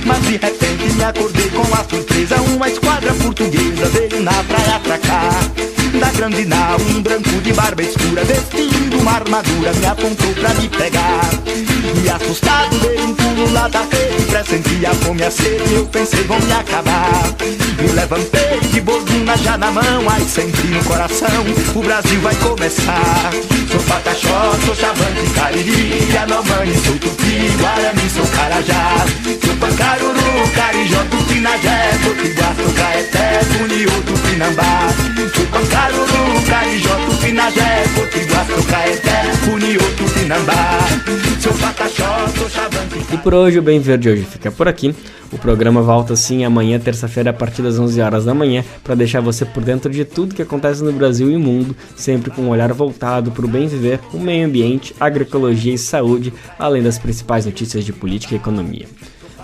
Mas de repente me acordei com a surpresa, uma esquadra portuguesa veio na praia atracar. Da grande nau, um branco de barba escura, vestindo uma armadura, me apontou pra me pegar. E assustado dei um pulo lá da rede, pressenti a fome e a sede, eu pensei vão me acabar. Me levantei de borduna já na mão, ai senti no coração, o Brasil vai começar. Sou Pataxó, sou Xavante, Cariri, Yanomami, sou Tupi, Guarani, sou Carajá. Sou Pancaruru, Carijó, Tupinagé, Potiguar, sou Caeté, Funiô, Tupinambá. Sou Potiguar, sou Caeté, Funiô, Tupinambá. Sou Pataxó, sou Xavante. E por hoje o Bem Verde hoje fica por aqui. O programa volta sim amanhã, terça-feira, a partir das 11 horas da manhã, para deixar você por dentro de tudo que acontece no Brasil e mundo, sempre com um olhar voltado para o bem viver, o meio ambiente, agroecologia e saúde, além das principais notícias de política e economia.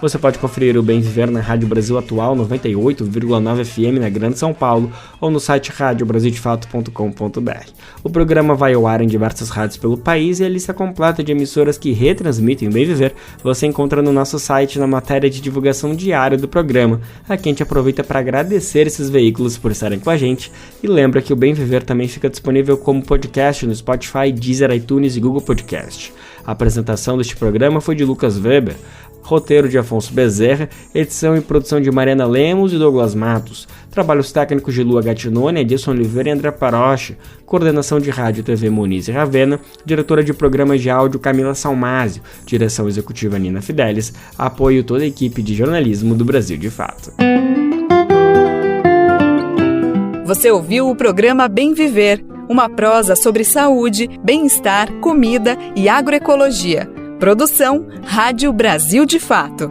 Você pode conferir o Bem Viver na Rádio Brasil Atual 98,9 FM na Grande São Paulo ou no site radiobrasildefato.com.br. O programa vai ao ar em diversas rádios pelo país e a lista completa de emissoras que retransmitem o Bem Viver você encontra no nosso site na matéria de divulgação diária do programa. Aqui a gente aproveita para agradecer esses veículos por estarem com a gente e lembra que o Bem Viver também fica disponível como podcast no Spotify, Deezer, iTunes e Google Podcast. A apresentação deste programa foi de Lucas Weber, roteiro de Afonso Bezerra, edição e produção de Mariana Lemos e Douglas Matos, trabalhos técnicos de Lua Gattinone, Edson Oliveira e André Paroche, coordenação de rádio e TV Muniz e Ravena, diretora de programas de áudio Camila Salmásio, direção executiva Nina Fidelis, apoio toda a equipe de jornalismo do Brasil de Fato. Você ouviu o programa Bem Viver, uma prosa sobre saúde, bem-estar, comida e agroecologia. Produção Rádio Brasil de Fato.